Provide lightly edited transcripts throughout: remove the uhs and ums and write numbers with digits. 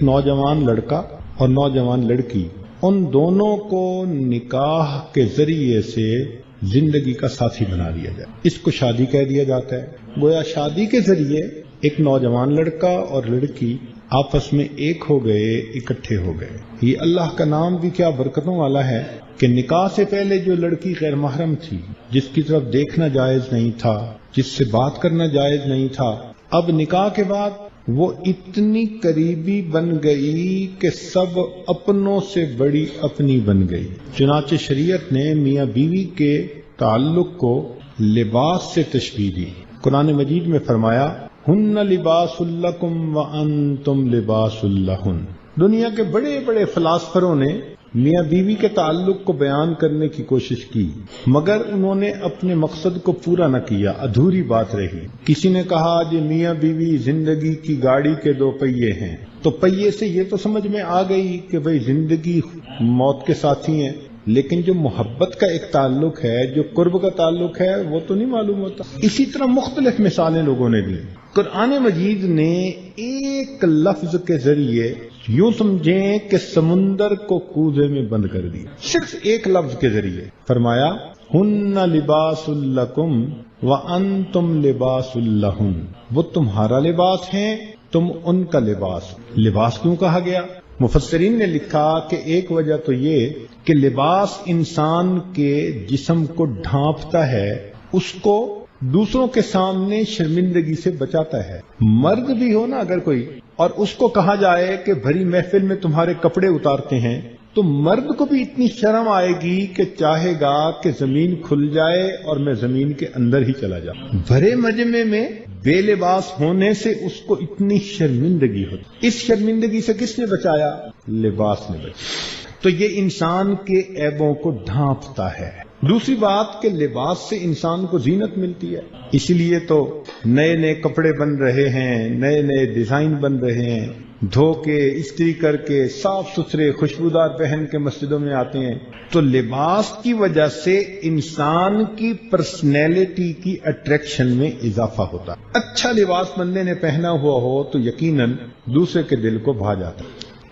نوجوان لڑکا اور نوجوان لڑکی، ان دونوں کو نکاح کے ذریعے سے زندگی کا ساتھی بنا دیا جائے، اس کو شادی کہہ دیا جاتا ہے۔ گویا شادی کے ذریعے ایک نوجوان لڑکا اور لڑکی آپس میں ایک ہو گئے، اکٹھے ہو گئے۔ یہ اللہ کا نام بھی کیا برکتوں والا ہے کہ نکاح سے پہلے جو لڑکی غیر محرم تھی، جس کی طرف دیکھنا جائز نہیں تھا، جس سے بات کرنا جائز نہیں تھا، اب نکاح کے بعد وہ اتنی قریبی بن گئی کہ سب اپنوں سے بڑی اپنی بن گئی۔ چنانچہ شریعت نے میاں بیوی کے تعلق کو لباس سے تشبیہ دی۔ قرآن مجید میں فرمایا ہن لباس لکم وانتم لباس لہن۔ دنیا کے بڑے بڑے فلاسفروں نے میاں بیوی کے تعلق کو بیان کرنے کی کوشش کی، مگر انہوں نے اپنے مقصد کو پورا نہ کیا، ادھوری بات رہی۔ کسی نے کہا جی میاں بیوی زندگی کی گاڑی کے دو پہیے ہیں، تو پہیے سے یہ تو سمجھ میں آ گئی کہ بھئی زندگی موت کے ساتھی ہیں، لیکن جو محبت کا ایک تعلق ہے، جو قرب کا تعلق ہے، وہ تو نہیں معلوم ہوتا۔ اسی طرح مختلف مثالیں لوگوں نے دی۔ قرآن مجید نے ایک لفظ کے ذریعے یوں سمجھیں کہ سمندر کو کوزے میں بند کر دیا، صرف ایک لفظ کے ذریعے فرمایا ہن لباس لکم وانتم لباس لہن۔ وہ تمہارا لباس ہیں، تم ان کا لباس۔ لباس کیوں کہا گیا؟ مفسرین نے لکھا کہ ایک وجہ تو یہ کہ لباس انسان کے جسم کو ڈھانپتا ہے، اس کو دوسروں کے سامنے شرمندگی سے بچاتا ہے۔ مرد بھی ہو نا اگر کوئی، اور اس کو کہا جائے کہ بھری محفل میں تمہارے کپڑے اتارتے ہیں، تو مرد کو بھی اتنی شرم آئے گی کہ چاہے گا کہ زمین کھل جائے اور میں زمین کے اندر ہی چلا جاؤں۔ بھرے مجمع میں بے لباس ہونے سے اس کو اتنی شرمندگی ہوتی۔ اس شرمندگی سے کس نے بچایا؟ لباس نے بچایا۔ تو یہ انسان کے عیبوں کو ڈھانپتا ہے۔ دوسری بات کہ لباس سے انسان کو زینت ملتی ہے، اسی لیے تو نئے نئے کپڑے بن رہے ہیں، نئے نئے ڈیزائن بن رہے ہیں، دھو کے استری کر کے صاف ستھرے خوشبودار پہن کے مسجدوں میں آتے ہیں۔ تو لباس کی وجہ سے انسان کی پرسنالٹی کی اٹریکشن میں اضافہ ہوتا ہے۔ اچھا لباس بندے نے پہنا ہوا ہو تو یقیناً دوسرے کے دل کو بھا جاتا ہے۔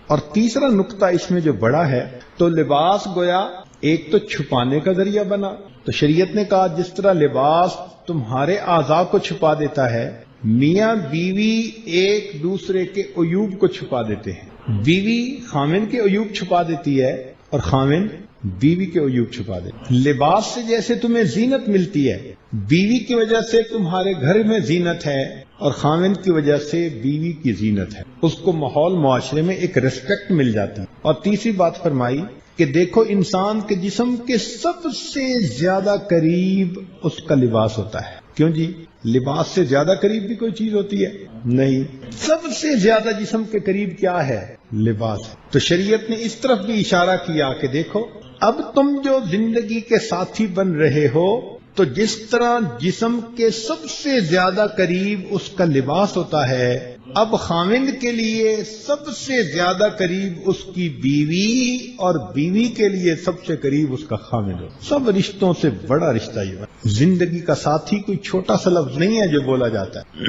اور تیسرا نقطہ اس میں جو بڑا ہے، تو لباس گویا ایک تو چھپانے کا ذریعہ بنا، تو شریعت نے کہا جس طرح لباس تمہارے اعضاء کو چھپا دیتا ہے، میاں بیوی ایک دوسرے کے عیوب کو چھپا دیتے ہیں۔ بیوی خامن کے عیوب چھپا دیتی ہے اور خامن بیوی کے عیوب چھپا دیتے۔ لباس سے جیسے تمہیں زینت ملتی ہے، بیوی کی وجہ سے تمہارے گھر میں زینت ہے، اور خامن کی وجہ سے بیوی کی زینت ہے، اس کو ماحول معاشرے میں ایک ریسپیکٹ مل جاتی ہے۔ اور تیسری بات فرمائی کہ دیکھو انسان کے جسم کے سب سے زیادہ قریب اس کا لباس ہوتا ہے۔ کیوں جی؟ لباس سے زیادہ قریب بھی کوئی چیز ہوتی ہے؟ نہیں۔ سب سے زیادہ جسم کے قریب کیا ہے؟ لباس ہے۔ تو شریعت نے اس طرف بھی اشارہ کیا کہ دیکھو اب تم جو زندگی کے ساتھی بن رہے ہو، تو جس طرح جسم کے سب سے زیادہ قریب اس کا لباس ہوتا ہے، اب خاوند کے لیے سب سے زیادہ قریب اس کی بیوی، اور بیوی کے لیے سب سے قریب اس کا خاوند ہو۔ سب رشتوں سے بڑا رشتہ یہ ہے۔ زندگی کا ساتھی کوئی چھوٹا سا لفظ نہیں ہے جو بولا جاتا ہے،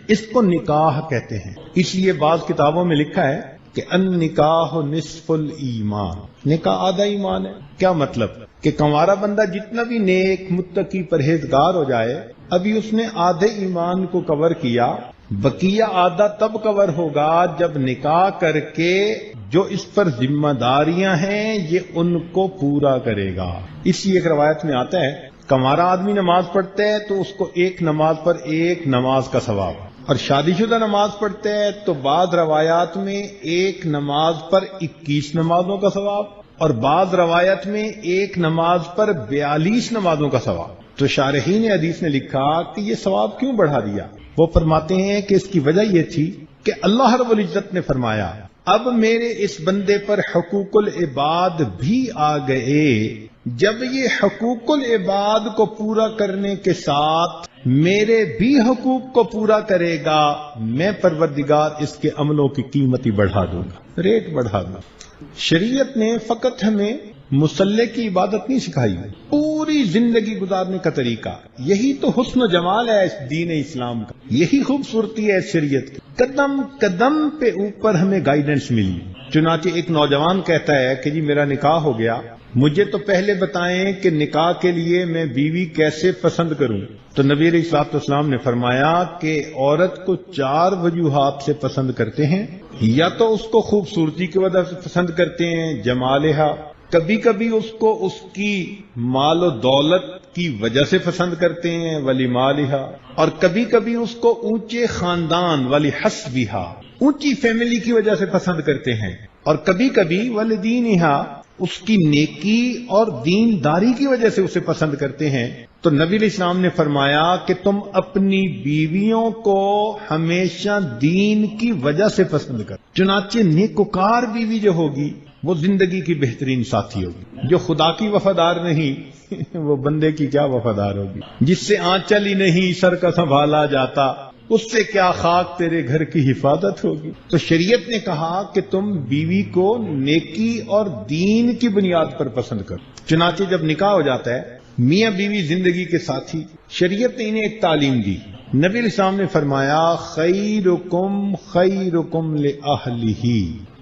اس کو نکاح کہتے ہیں۔ اس لیے بعض کتابوں میں لکھا ہے کہ النکاح نصف الایمان، نکاح آدھا ایمان ہے۔ کیا مطلب؟ کہ کنوارا بندہ جتنا بھی نیک متقی پرہیزگار ہو جائے، ابھی اس نے آدھے ایمان کو کور کیا، بقیہ آدھا تب کور ہوگا جب نکاح کر کے جو اس پر ذمہ داریاں ہیں یہ ان کو پورا کرے گا۔ اسی ایک روایت میں آتا ہے کنوارا آدمی نماز پڑھتا ہے تو اس کو ایک نماز پر ایک نماز کا ثواب، اور شادی شدہ نماز پڑھتے ہیں تو بعض روایات میں ایک نماز پر 21 نمازوں کا ثواب، اور بعض روایت میں ایک نماز پر 42 نمازوں کا ثواب۔ تو شارحین حدیث نے لکھا کہ یہ ثواب کیوں بڑھا دیا؟ وہ فرماتے ہیں کہ اس کی وجہ یہ تھی کہ اللہ رب العزت نے فرمایا اب میرے اس بندے پر حقوق العباد بھی آ گئے، جب یہ حقوق العباد کو پورا کرنے کے ساتھ میرے بھی حقوق کو پورا کرے گا، میں پروردگار اس کے عملوں کی قیمت ہی بڑھا دوں گا، ریٹ بڑھا دوں گا۔ شریعت نے فقط ہمیں مسلح کی عبادت نہیں سکھائی، پوری زندگی گزارنے کا طریقہ. یہی تو حسن و جمال ہے اس دین اسلام کا، یہی خوبصورتی ہے اس شریعت کی. قدم قدم پہ اوپر ہمیں گائیڈنس ملی. چنانچہ ایک نوجوان کہتا ہے کہ جی میرا نکاح ہو گیا، مجھے تو پہلے بتائیں کہ نکاح کے لیے میں بیوی کیسے پسند کروں. تو نبی علیہ الصلوۃ والسلام نے فرمایا کہ عورت کو 4 وجوہات سے پسند کرتے ہیں. یا تو اس کو خوبصورتی کی وجہ سے پسند کرتے ہیں، جمالہا. کبھی کبھی اس کو اس کی مال و دولت کی وجہ سے پسند کرتے ہیں، ولی مالہا. اور کبھی کبھی اس کو اونچے خاندان، ولی حسبہا، اونچی فیملی کی وجہ سے پسند کرتے ہیں. اور کبھی کبھی والدینہا، اس کی نیکی اور دینداری کی وجہ سے اسے پسند کرتے ہیں. تو نبی علیہ السلام نے فرمایا کہ تم اپنی بیویوں کو ہمیشہ دین کی وجہ سے پسند کر. چنانچہ نیکوکار بیوی جو ہوگی وہ زندگی کی بہترین ساتھی ہوگی. جو خدا کی وفادار نہیں وہ بندے کی کیا وفادار ہوگی. جس سے آنچل ہی نہیں سر کا سنبھالا جاتا، اس سے کیا خاک تیرے گھر کی حفاظت ہوگی. تو شریعت نے کہا کہ تم بیوی کو نیکی اور دین کی بنیاد پر پسند کرو. چنانچہ جب نکاح ہو جاتا ہے، میاں بیوی زندگی کے ساتھی، شریعت نے انہیں ایک تعلیم دی. نبی علیہ السلام نے فرمایا خیرکم خیرکم لأہلہ،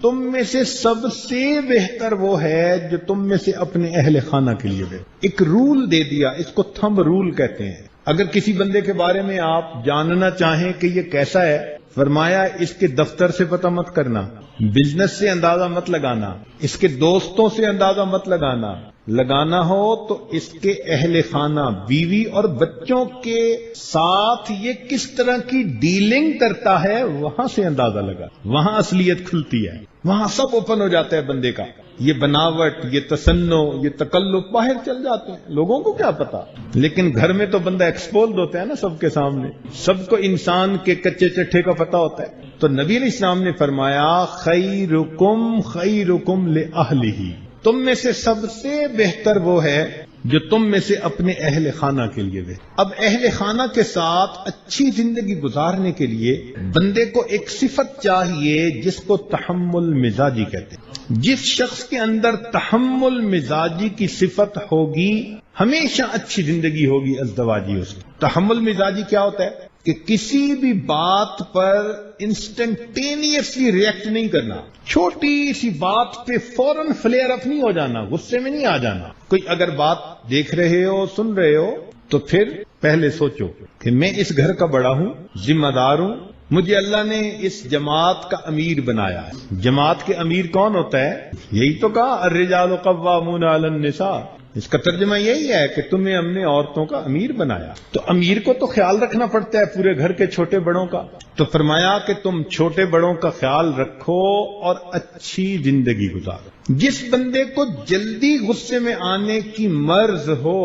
تم میں سے سب سے بہتر وہ ہے جو تم میں سے اپنے اہل خانہ کے لیے دے. ایک رول دے دیا، اس کو تھمب رول کہتے ہیں. اگر کسی بندے کے بارے میں آپ جاننا چاہیں کہ یہ کیسا ہے، فرمایا اس کے دفتر سے پتہ مت کرنا، بزنس سے اندازہ مت لگانا، اس کے دوستوں سے اندازہ مت لگانا. لگانا ہو تو اس کے اہل خانہ، بیوی اور بچوں کے ساتھ یہ کس طرح کی ڈیلنگ کرتا ہے وہاں سے اندازہ لگا. وہاں اصلیت کھلتی ہے، وہاں سب اوپن ہو جاتا ہے بندے کا. یہ بناوٹ، یہ تصنع، یہ تکلف باہر چل جاتے ہیں، لوگوں کو کیا پتا. لیکن گھر میں تو بندہ ایکسپوزڈ ہوتا ہے نا سب کے سامنے، سب کو انسان کے کچے چٹھے کا پتہ ہوتا ہے. تو نبی علیہ السلام نے فرمایا خیرکم خیرکم لأہلہ، تم میں سے سب سے بہتر وہ ہے جو تم میں سے اپنے اہل خانہ کے لیے دے. اب اہل خانہ کے ساتھ اچھی زندگی گزارنے کے لیے بندے کو ایک صفت چاہیے جس کو تحمل مزاجی کہتے ہیں. جس شخص کے اندر تحمل مزاجی کی صفت ہوگی ہمیشہ اچھی زندگی ہوگی ازدواجی. اس کی تحمل مزاجی کیا ہوتا ہے کہ کسی بھی بات پر انسٹنٹینیسلی ریئیکٹ نہیں کرنا، چھوٹی سی بات پہ فوراً فلیئر اپ نہیں ہو جانا، غصے میں نہیں آ جانا. کوئی اگر بات دیکھ رہے ہو، سن رہے ہو، تو پھر پہلے سوچو کہ میں اس گھر کا بڑا ہوں، ذمہ دار ہوں، مجھے اللہ نے اس جماعت کا امیر بنایا ہے. جماعت کے امیر کون ہوتا ہے؟ یہی تو کہا الرجال قوامون علی النساء. اس کا ترجمہ یہی ہے کہ تمہیں ہم نے عورتوں کا امیر بنایا. تو امیر کو تو خیال رکھنا پڑتا ہے پورے گھر کے چھوٹے بڑوں کا. تو فرمایا کہ تم چھوٹے بڑوں کا خیال رکھو اور اچھی زندگی گزارو. جس بندے کو جلدی غصے میں آنے کی مرض ہو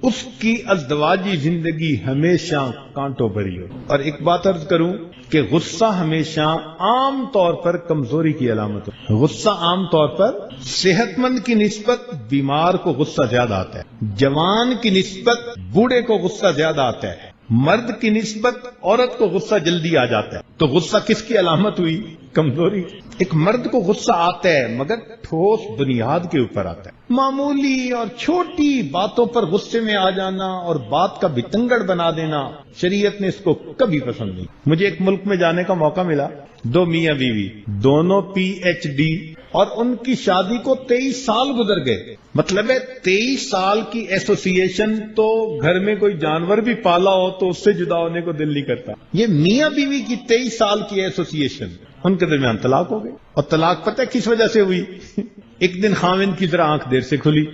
اس کی ازدواجی زندگی ہمیشہ کانٹوں بھری ہو. اور ایک بات عرض کروں کہ غصہ ہمیشہ عام طور پر کمزوری کی علامت ہے. غصہ عام طور پر صحت مند کی نسبت بیمار کو غصہ زیادہ آتا ہے، جوان کی نسبت بوڑھے کو غصہ زیادہ آتا ہے، مرد کی نسبت عورت کو غصہ جلدی آ جاتا ہے. تو غصہ کس کی علامت ہوئی؟ کمزوری. ایک مرد کو غصہ آتا ہے مگر ٹھوس بنیاد کے اوپر آتا ہے. معمولی اور چھوٹی باتوں پر غصے میں آ جانا اور بات کا بتنگڑ بنا دینا شریعت نے اس کو کبھی پسند نہیں. مجھے ایک ملک میں جانے کا موقع ملا، 2 میاں بیوی، دونوں PhD، اور ان کی شادی کو 23 سال گزر گئے. مطلب ہے 23 سال کی ایسوسیشن تو گھر میں کوئی جانور بھی پالا ہو تو اس سے جدا ہونے کو دل نہیں کرتا. یہ میاں بیوی کی 23 سال کی ایسوسیشن، ان کے درمیان طلاق ہو گئی. اور طلاق پتہ ہے کس وجہ سے ہوئی؟ ایک دن خاوند کی ذرا آنکھ دیر سے کھلی،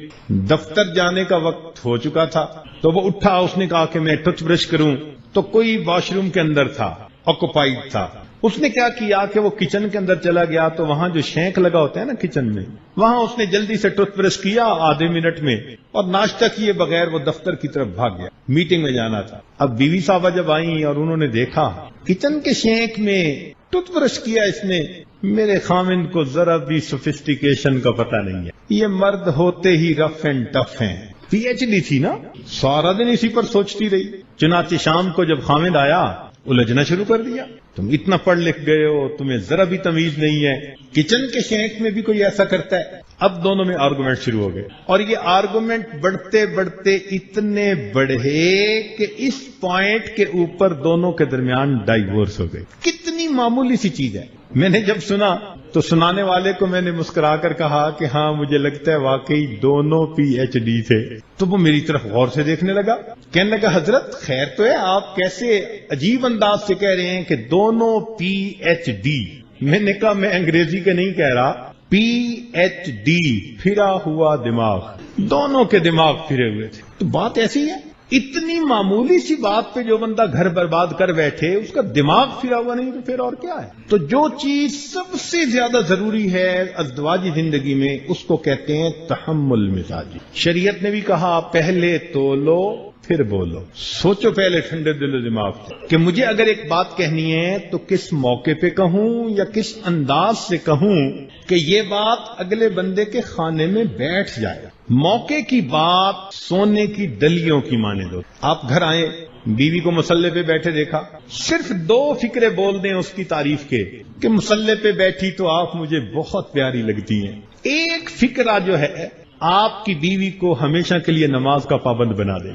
دفتر جانے کا وقت ہو چکا تھا تو وہ اٹھا، اس نے کہا کہ میں ٹوتھ برش کروں، تو کوئی واش روم کے اندر تھا، آکوپائیڈ تھا. اس نے کیا کیا کہ وہ کچن کے اندر چلا گیا تو وہاں جو شینک لگا ہوتا ہے نا کچن میں، وہاں اس نے جلدی سے ٹوتھ برش کیا آدھے منٹ میں اور ناشتہ کیے بغیر وہ دفتر کی طرف بھاگ گیا. میٹنگ میں جانا تھا. اب بیوی صاحبہ جب آئیں اور انہوں نے دیکھا کچن کے شینک میں ٹوتھ برش کیا اس نے، میرے خامند کو ذرا بھی سوفسٹیکیشن کا پتہ نہیں ہے. یہ مرد ہوتے ہی رف اینڈ ٹف ہیں. PhD تھی نا، سارا دن اسی پر سوچتی رہی. چنانچہ شام کو جب خامند آیا الجھنا شروع کر دیا. تم اتنا پڑھ لکھ گئے ہو, تمہیں ذرا بھی تمیز نہیں ہے. کچن کے شینک میں بھی کوئی ایسا کرتا ہے. اب دونوں میں آرگومنٹ شروع ہو گئے, اور یہ آرگومنٹ بڑھتے بڑھتے اتنے بڑھے کہ اس پوائنٹ کے اوپر دونوں کے درمیان ڈائیورس ہو گئی. کتنی معمولی سی چیز ہے. میں نے جب سنا تو سنانے والے کو میں نے مسکرا کر کہا کہ ہاں مجھے لگتا ہے واقعی دونوں پی ایچ ڈی تھے. تو وہ میری طرف غور سے دیکھنے لگا, کہنے لگا حضرت خیر تو ہے, آپ کیسے عجیب انداز سے کہہ رہے ہیں کہ دونوں پی ایچ ڈی. میں نے کہا میں انگریزی کے نہیں کہہ رہا, پی ایچ ڈی پھرا ہوا دماغ, دونوں کے دماغ پھرے ہوئے تھے. تو بات ایسی ہے, اتنی معمولی سی بات پہ جو بندہ گھر برباد کر بیٹھے اس کا دماغ پھرا ہوا نہیں تو پھر اور کیا ہے. تو جو چیز سب سے زیادہ ضروری ہے ازدواجی زندگی میں اس کو کہتے ہیں تحمل مزاجی. شریعت نے بھی کہا پہلے تولو پھر بولو, سوچو پہلے ٹھنڈے دل و دماغ سے کہ مجھے اگر ایک بات کہنی ہے تو کس موقع پہ کہوں یا کس انداز سے کہوں کہ یہ بات اگلے بندے کے خانے میں بیٹھ جائے. موقع کی بات سونے کی ڈلیوں کی مانند ہو. آپ گھر آئے, بیوی کو مصلے پہ بیٹھے دیکھا, صرف 2 فکرے بول دیں اس کی تعریف کے کہ مصلے پہ بیٹھی تو آپ مجھے بہت پیاری لگتی ہیں. ایک فکرہ جو ہے آپ کی بیوی کو ہمیشہ کے لیے نماز کا پابند بنا دے.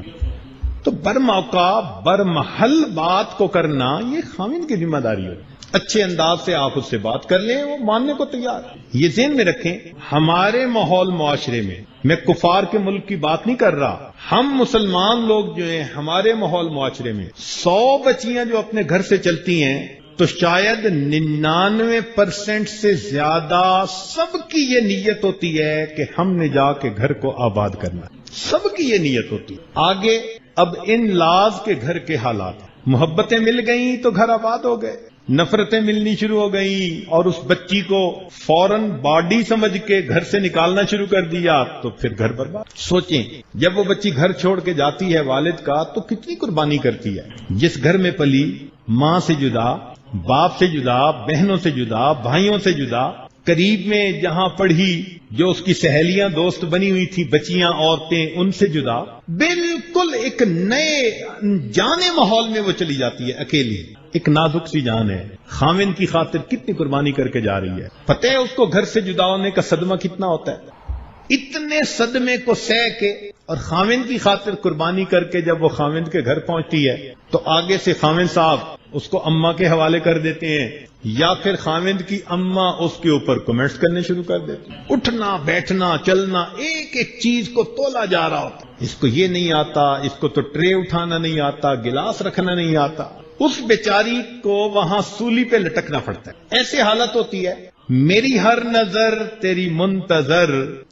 تو برموقع برمحل بات کو کرنا یہ خاوند کی ذمہ داری ہے. اچھے انداز سے آپ اس سے بات کر لیں, وہ ماننے کو تیار. یہ ذہن میں رکھیں, ہمارے ماحول معاشرے میں کفار کے ملک کی بات نہیں کر رہا, ہم مسلمان لوگ جو ہیں ہمارے ماحول معاشرے میں 100 بچیاں جو اپنے گھر سے چلتی ہیں تو شاید 99% سے زیادہ سب کی یہ نیت ہوتی ہے کہ ہم نے جا کے گھر کو آباد کرنا. سب کی یہ نیت ہوتی ہے. آگے اب ان لاز کے گھر کے حالات, محبتیں مل گئیں تو گھر آباد ہو گئے, نفرتیں ملنی شروع ہو گئیں اور اس بچی کو فوراً باڈی سمجھ کے گھر سے نکالنا شروع کر دیا تو پھر گھر برباد. سوچیں جب وہ بچی گھر چھوڑ کے جاتی ہے والد کا تو کتنی قربانی کرتی ہے. جس گھر میں پلی, ماں سے جدا, باپ سے جدا, بہنوں سے جدا, بھائیوں سے جدا, قریب میں جہاں پڑھی جو اس کی سہیلیاں دوست بنی ہوئی تھی, بچیاں عورتیں, ان سے جدا, بالکل ایک نئے جانے ماحول میں وہ چلی جاتی ہے اکیلی. ایک نازک سی جان ہے, خاوند کی خاطر کتنی قربانی کر کے جا رہی ہے. پتہ ہے اس کو گھر سے جدا ہونے کا صدمہ کتنا ہوتا ہے. اتنے صدمے کو سہ کے اور خاوند کی خاطر قربانی کر کے جب وہ خاوند کے گھر پہنچتی ہے تو آگے سے خاوند صاحب اس کو اماں کے حوالے کر دیتے ہیں یا پھر خاوند کی اماں اس کے اوپر کمنٹس کرنے شروع کر دیتے ہیں. اٹھنا بیٹھنا چلنا ایک ایک چیز کو تولا جا رہا ہوتا. اس کو یہ نہیں آتا, اس کو تو ٹرے اٹھانا نہیں آتا, گلاس رکھنا نہیں آتا. اس بیچاری کو وہاں سولی پہ لٹکنا پڑتا ہے. ایسے حالت ہوتی ہے, میری ہر نظر تیری منتظر,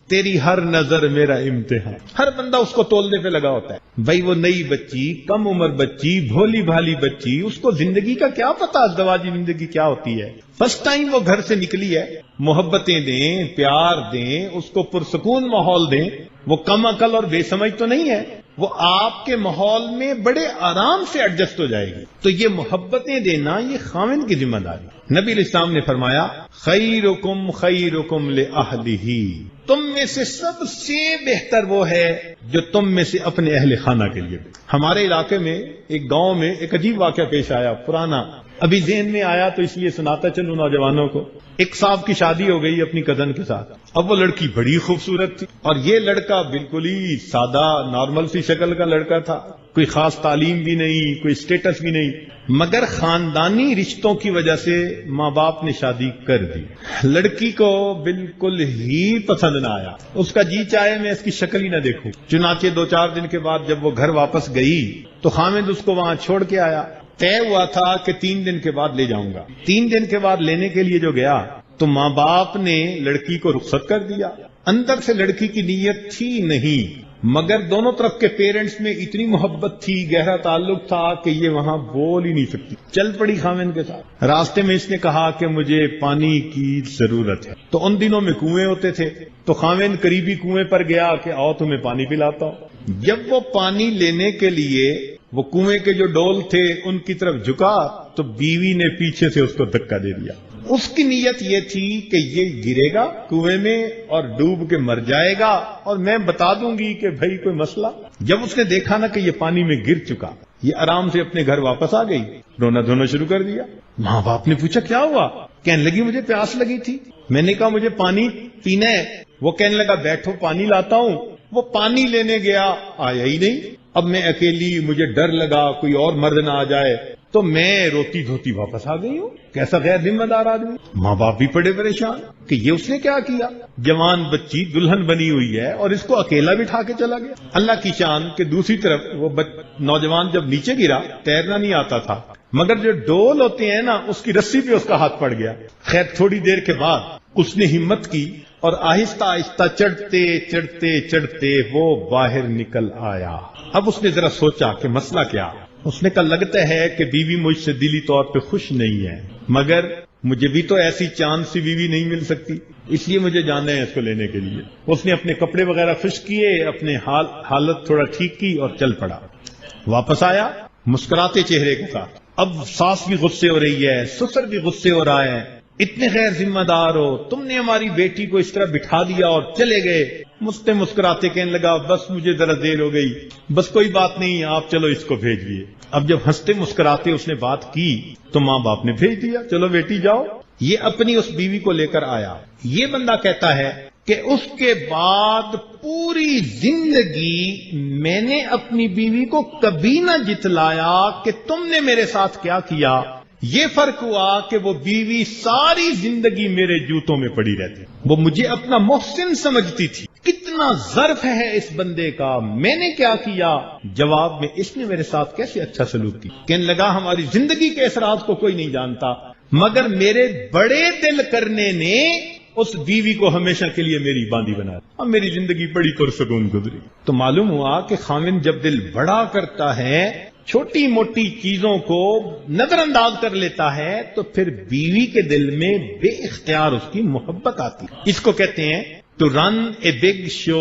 تیری ہر نظر میرا امتحان. ہر بندہ اس کو تولنے پہ لگا ہوتا ہے. بھائی وہ نئی بچی, کم عمر بچی, بھولی بھالی بچی, اس کو زندگی کا کیا پتا, ازدواجی زندگی کیا ہوتی ہے. فرسٹ ٹائم وہ گھر سے نکلی ہے, محبتیں دیں, پیار دیں, اس کو پرسکون ماحول دیں. وہ کم عقل اور بے سمجھ تو نہیں ہے, وہ آپ کے ماحول میں بڑے آرام سے ایڈجسٹ ہو جائے گی. تو یہ محبتیں دینا یہ خاوند کی ذمہ داری. نبی علیہ السلام نے فرمایا خیرکم خیرکم لأہلہ, تم میں سے سب سے بہتر وہ ہے جو تم میں سے اپنے اہل خانہ کے لیے. ہمارے علاقے میں ایک گاؤں میں ایک عجیب واقعہ پیش آیا, پرانا, ابھی ذہن میں آیا تو اس لیے سناتا چلوں نوجوانوں کو. ایک صاحب کی شادی ہو گئی اپنی کزن کے ساتھ. اب وہ لڑکی بڑی خوبصورت تھی اور یہ لڑکا بالکل ہی سادہ نارمل سی شکل کا لڑکا تھا, کوئی خاص تعلیم بھی نہیں, کوئی سٹیٹس بھی نہیں, مگر خاندانی رشتوں کی وجہ سے ماں باپ نے شادی کر دی. لڑکی کو بالکل ہی پسند نہ آیا, اس کا جی چاہے میں اس کی شکل ہی نہ دیکھوں. چنانچہ 2-4 دن کے بعد جب وہ گھر واپس گئی تو خاوند اس کو وہاں چھوڑ کے آیا. طے ہوا تھا کہ 3 دن کے بعد لے جاؤں گا. 3 دن کے بعد لینے کے لیے جو گیا تو ماں باپ نے لڑکی کو رخصت کر دیا. اندر سے لڑکی کی نیت تھی نہیں, مگر دونوں طرف کے پیرنٹس میں اتنی محبت تھی, گہرا تعلق تھا کہ یہ وہاں بول ہی نہیں سکتی. چل پڑی خاوند کے ساتھ. راستے میں اس نے کہا کہ مجھے پانی کی ضرورت ہے. تو ان دنوں میں کنویں ہوتے تھے تو خاوند قریبی کنویں پر گیا کہ آؤ تمہیں پانی پلاتا ہوں. جب وہ پانی لینے کے لیے وہ کنویں کے جو ڈول تھے ان کی طرف جھکا تو بیوی نے پیچھے سے اس کو دھکا دے دیا. اس کی نیت یہ تھی کہ یہ گرے گا کنویں میں اور ڈوب کے مر جائے گا اور میں بتا دوں گی کہ بھائی کوئی مسئلہ. جب اس نے دیکھا نا کہ یہ پانی میں گر چکا یہ آرام سے اپنے گھر واپس آ گئی، رونا دھونا شروع کر دیا۔ ماں باپ نے پوچھا کیا ہوا؟ کہنے لگی مجھے پیاس لگی تھی، میں نے کہا مجھے پانی پینا ہے، وہ کہنے لگا بیٹھو پانی لاتا ہوں۔ وہ پانی لینے گیا، آیا ہی نہیں۔ اب میں اکیلی، مجھے ڈر لگا کوئی اور مرد نہ آ جائے، تو میں روتی دھوتی واپس آ گئی ہوں۔ کیسا غیر ذمہ دار آدمی۔ ماں باپ بھی پڑے پریشان کہ یہ اس نے کیا کیا، جوان بچی دلہن بنی ہوئی ہے اور اس کو اکیلا بٹھا کے چلا گیا۔ اللہ کی شان کہ دوسری طرف وہ نوجوان جب نیچے گرا، تیرنا نہیں آتا تھا، مگر جو ڈول ہوتے ہیں نا اس کی رسی پہ اس کا ہاتھ پڑ گیا۔ خیر تھوڑی دیر کے بعد اس نے ہمت کی اور آہستہ آہستہ چڑھتے چڑھتے چڑھتے وہ باہر نکل آیا۔ اب اس نے ذرا سوچا کہ مسئلہ کیا۔ اس نے کہا لگتا ہے کہ بیوی مجھ سے دلی طور پہ خوش نہیں ہے، مگر مجھے بھی تو ایسی چاند سی بیوی نہیں مل سکتی، اس لیے مجھے جانا ہے اس کو لینے کے لیے۔ اس نے اپنے کپڑے وغیرہ خشک کیے، اپنے حالت تھوڑا ٹھیک کی اور چل پڑا۔ واپس آیا مسکراتے چہرے کے ساتھ۔ اب ساس بھی غصے ہو رہی ہے، سسر بھی غصے ہو رہا ہے، اتنے غیر ذمہ دار ہو، تم نے ہماری بیٹی کو اس طرح بٹھا دیا اور چلے گئے۔ مسکراتے کہنے لگا بس مجھے ذرا دیر ہو گئی، بس کوئی بات نہیں، آپ چلو اس کو بھیجیے۔ اب جب ہنستے مسکراتے اس نے بات کی تو ماں باپ نے بھیج دیا، چلو بیٹی جاؤ۔ یہ اپنی اس بیوی کو لے کر آیا۔ یہ بندہ کہتا ہے کہ اس کے بعد پوری زندگی میں نے اپنی بیوی کو کبھی نہ جتلایا کہ تم نے میرے ساتھ کیا کیا۔ یہ فرق ہوا کہ وہ بیوی ساری زندگی میرے جوتوں میں پڑی رہتی، وہ مجھے اپنا محسن سمجھتی تھی۔ کتنا ظرف ہے اس بندے کا، میں نے کیا کیا؟ جواب میں اس نے میرے ساتھ کیسے اچھا سلوک کی۔ کہنے لگا ہماری زندگی کے اثرات کو کوئی نہیں جانتا، مگر میرے بڑے دل کرنے نے اس بیوی کو ہمیشہ کے لیے میری باندھی بنا دی، اب میری زندگی بڑی پرسکون گزری۔ تو معلوم ہوا کہ خاوند جب دل بڑا کرتا ہے، چھوٹی موٹی چیزوں کو نظر انداز کر لیتا ہے، تو پھر بیوی کے دل میں بے اختیار اس کی محبت آتی ہے۔ اس کو کہتے ہیں to run a big show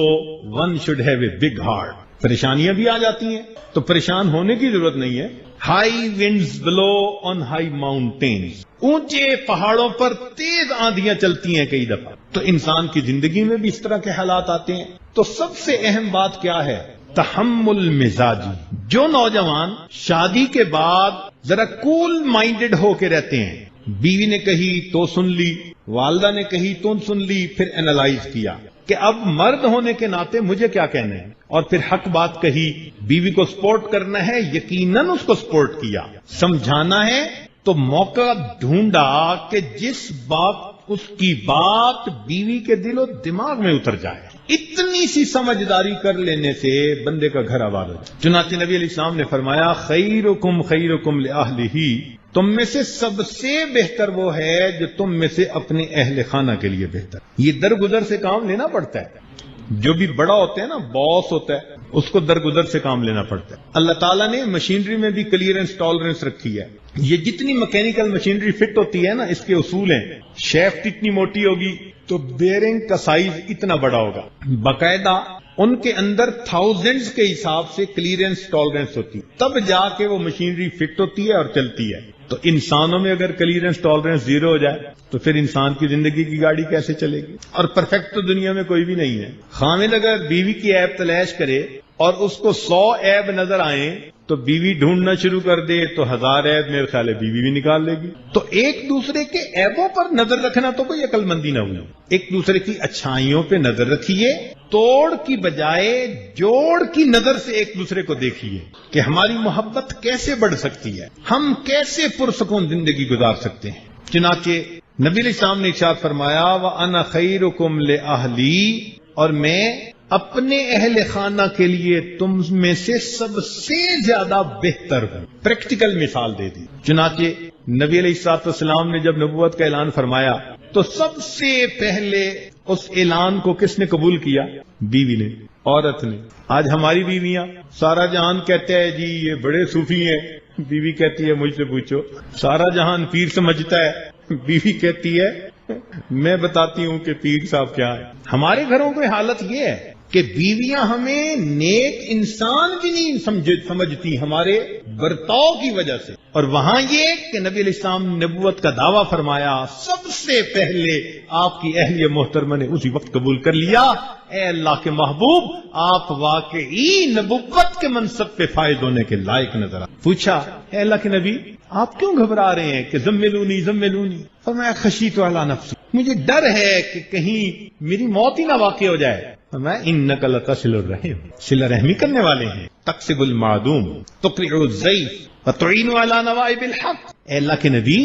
one should have a big heart. پریشانیاں بھی آ جاتی ہیں تو پریشان ہونے کی ضرورت نہیں ہے۔ High winds blow on high mountains, اونچے پہاڑوں پر تیز آندھیاں چلتی ہیں کئی دفعہ، تو انسان کی زندگی میں بھی اس طرح کے حالات آتے ہیں۔ تو سب سے اہم بات کیا ہے؟ تحمل مزاجی۔ جو نوجوان شادی کے بعد ذرا کول مائنڈڈ ہو کے رہتے ہیں، بیوی نے کہی تو سن لی، والدہ نے کہی تو سن لی، پھر اینالائز کیا کہ اب مرد ہونے کے ناطے مجھے کیا کہنا ہے، اور پھر حق بات کہی، بیوی کو سپورٹ کرنا ہے، یقیناً اس کو سپورٹ کیا، سمجھانا ہے تو موقع ڈھونڈا کہ جس بات اس کی بات بیوی کے دل و دماغ میں اتر جائے۔ اتنی سی سمجھداری کر لینے سے بندے کا گھر آباد ہو جائے۔ چنانچہ نبی علیہ السلام نے فرمایا خیرکم خیرکم لأہلہ، تم میں سے سب سے بہتر وہ ہے جو تم میں سے اپنے اہل خانہ کے لیے بہتر۔ یہ درگزر سے کام لینا پڑتا ہے۔ جو بھی بڑا ہوتا ہے نا، باس ہوتا ہے، اس کو درگزر سے کام لینا پڑتا ہے۔ اللہ تعالیٰ نے مشینری میں بھی کلیئرنس ٹالرنس رکھی ہے۔ یہ جتنی مکینیکل مشینری فٹ ہوتی ہے نا، اس کے اصول ہیں۔ شیفٹ اتنی موٹی ہوگی تو بیرنگ کا سائز اتنا بڑا ہوگا، باقاعدہ ان کے اندر تھاؤزینڈز کے حساب سے کلیئرنس ٹالرنس ہوتی ہے، تب جا کے وہ مشینری فٹ ہوتی ہے اور چلتی ہے۔ تو انسانوں میں اگر کلیئرنس ٹالرنس زیرو ہو جائے تو پھر انسان کی زندگی کی گاڑی کیسے چلے گی؟ اور پرفیکٹ تو دنیا میں کوئی بھی نہیں ہے۔ خامد اگر بیوی کی عیب تلاش کرے اور اس کو 100 عیب نظر آئیں تو بیوی ڈھونڈنا شروع کر دے تو 1000 عیب میرے خیال ہے بیوی بھی نکال لے گی۔ تو ایک دوسرے کے عیبوں پر نظر رکھنا تو کوئی عقل مندی نہ ہوئی، ایک دوسرے کی اچھائیوں پہ نظر رکھیے، توڑ کی بجائے جوڑ کی نظر سے ایک دوسرے کو دیکھیے کہ ہماری محبت کیسے بڑھ سکتی ہے، ہم کیسے پرسکون زندگی گزار سکتے ہیں۔ چنانچہ نبی علیہ السلام نے ارشاد فرمایا وَأَنَا خَيْرُكُمْ لِأَهْلِي، اور میں اپنے اہل خانہ کے لیے تم میں سے سب سے زیادہ بہتر ہوں۔ پریکٹیکل مثال دے دی۔ چنانچہ نبی علیہ السلام نے جب نبوت کا اعلان فرمایا تو سب سے پہلے اس اعلان کو کس نے قبول کیا؟ بیوی نے، عورت نے۔ آج ہماری بیویاں، سارا جہان کہتا ہے جی یہ بڑے صوفی ہیں، بیوی کہتی ہے مجھ سے پوچھو۔ سارا جہان پیر سمجھتا ہے، بیوی کہتی ہے میں بتاتی ہوں کہ پیر صاحب کیا ہے۔ ہمارے گھروں کی حالت یہ ہے کہ بیویاں ہمیں نیک انسان بھی نہیں سمجھتی ہمارے برتاؤ کی وجہ سے. اور وہاں یہ کہ نبی علیہ السلام نے نبوت کا دعویٰ فرمایا، سب سے پہلے آپ کی اہلیہ محترمہ نے اسی وقت قبول کر لیا. اے اللہ کے محبوب، آپ واقعی نبوت کے منصب پہ فائز ہونے کے لائق نظر آئے. پوچھا، اے اللہ کے نبی، آپ کیوں گھبرا رہے ہیں کہ زملونی زملونی؟ فرمایا خشیت علی نفسی، مجھے ڈر ہے کہ کہیں میری موت ہی نہ واقع ہو جائے. فرمایا انک لتصل الرحم، صلہ رحمی کرنے والے ہیں. تکسب المعدوم، تقرع الضیف وتعین علی نوائب الحق. اے اللہ کے نبی،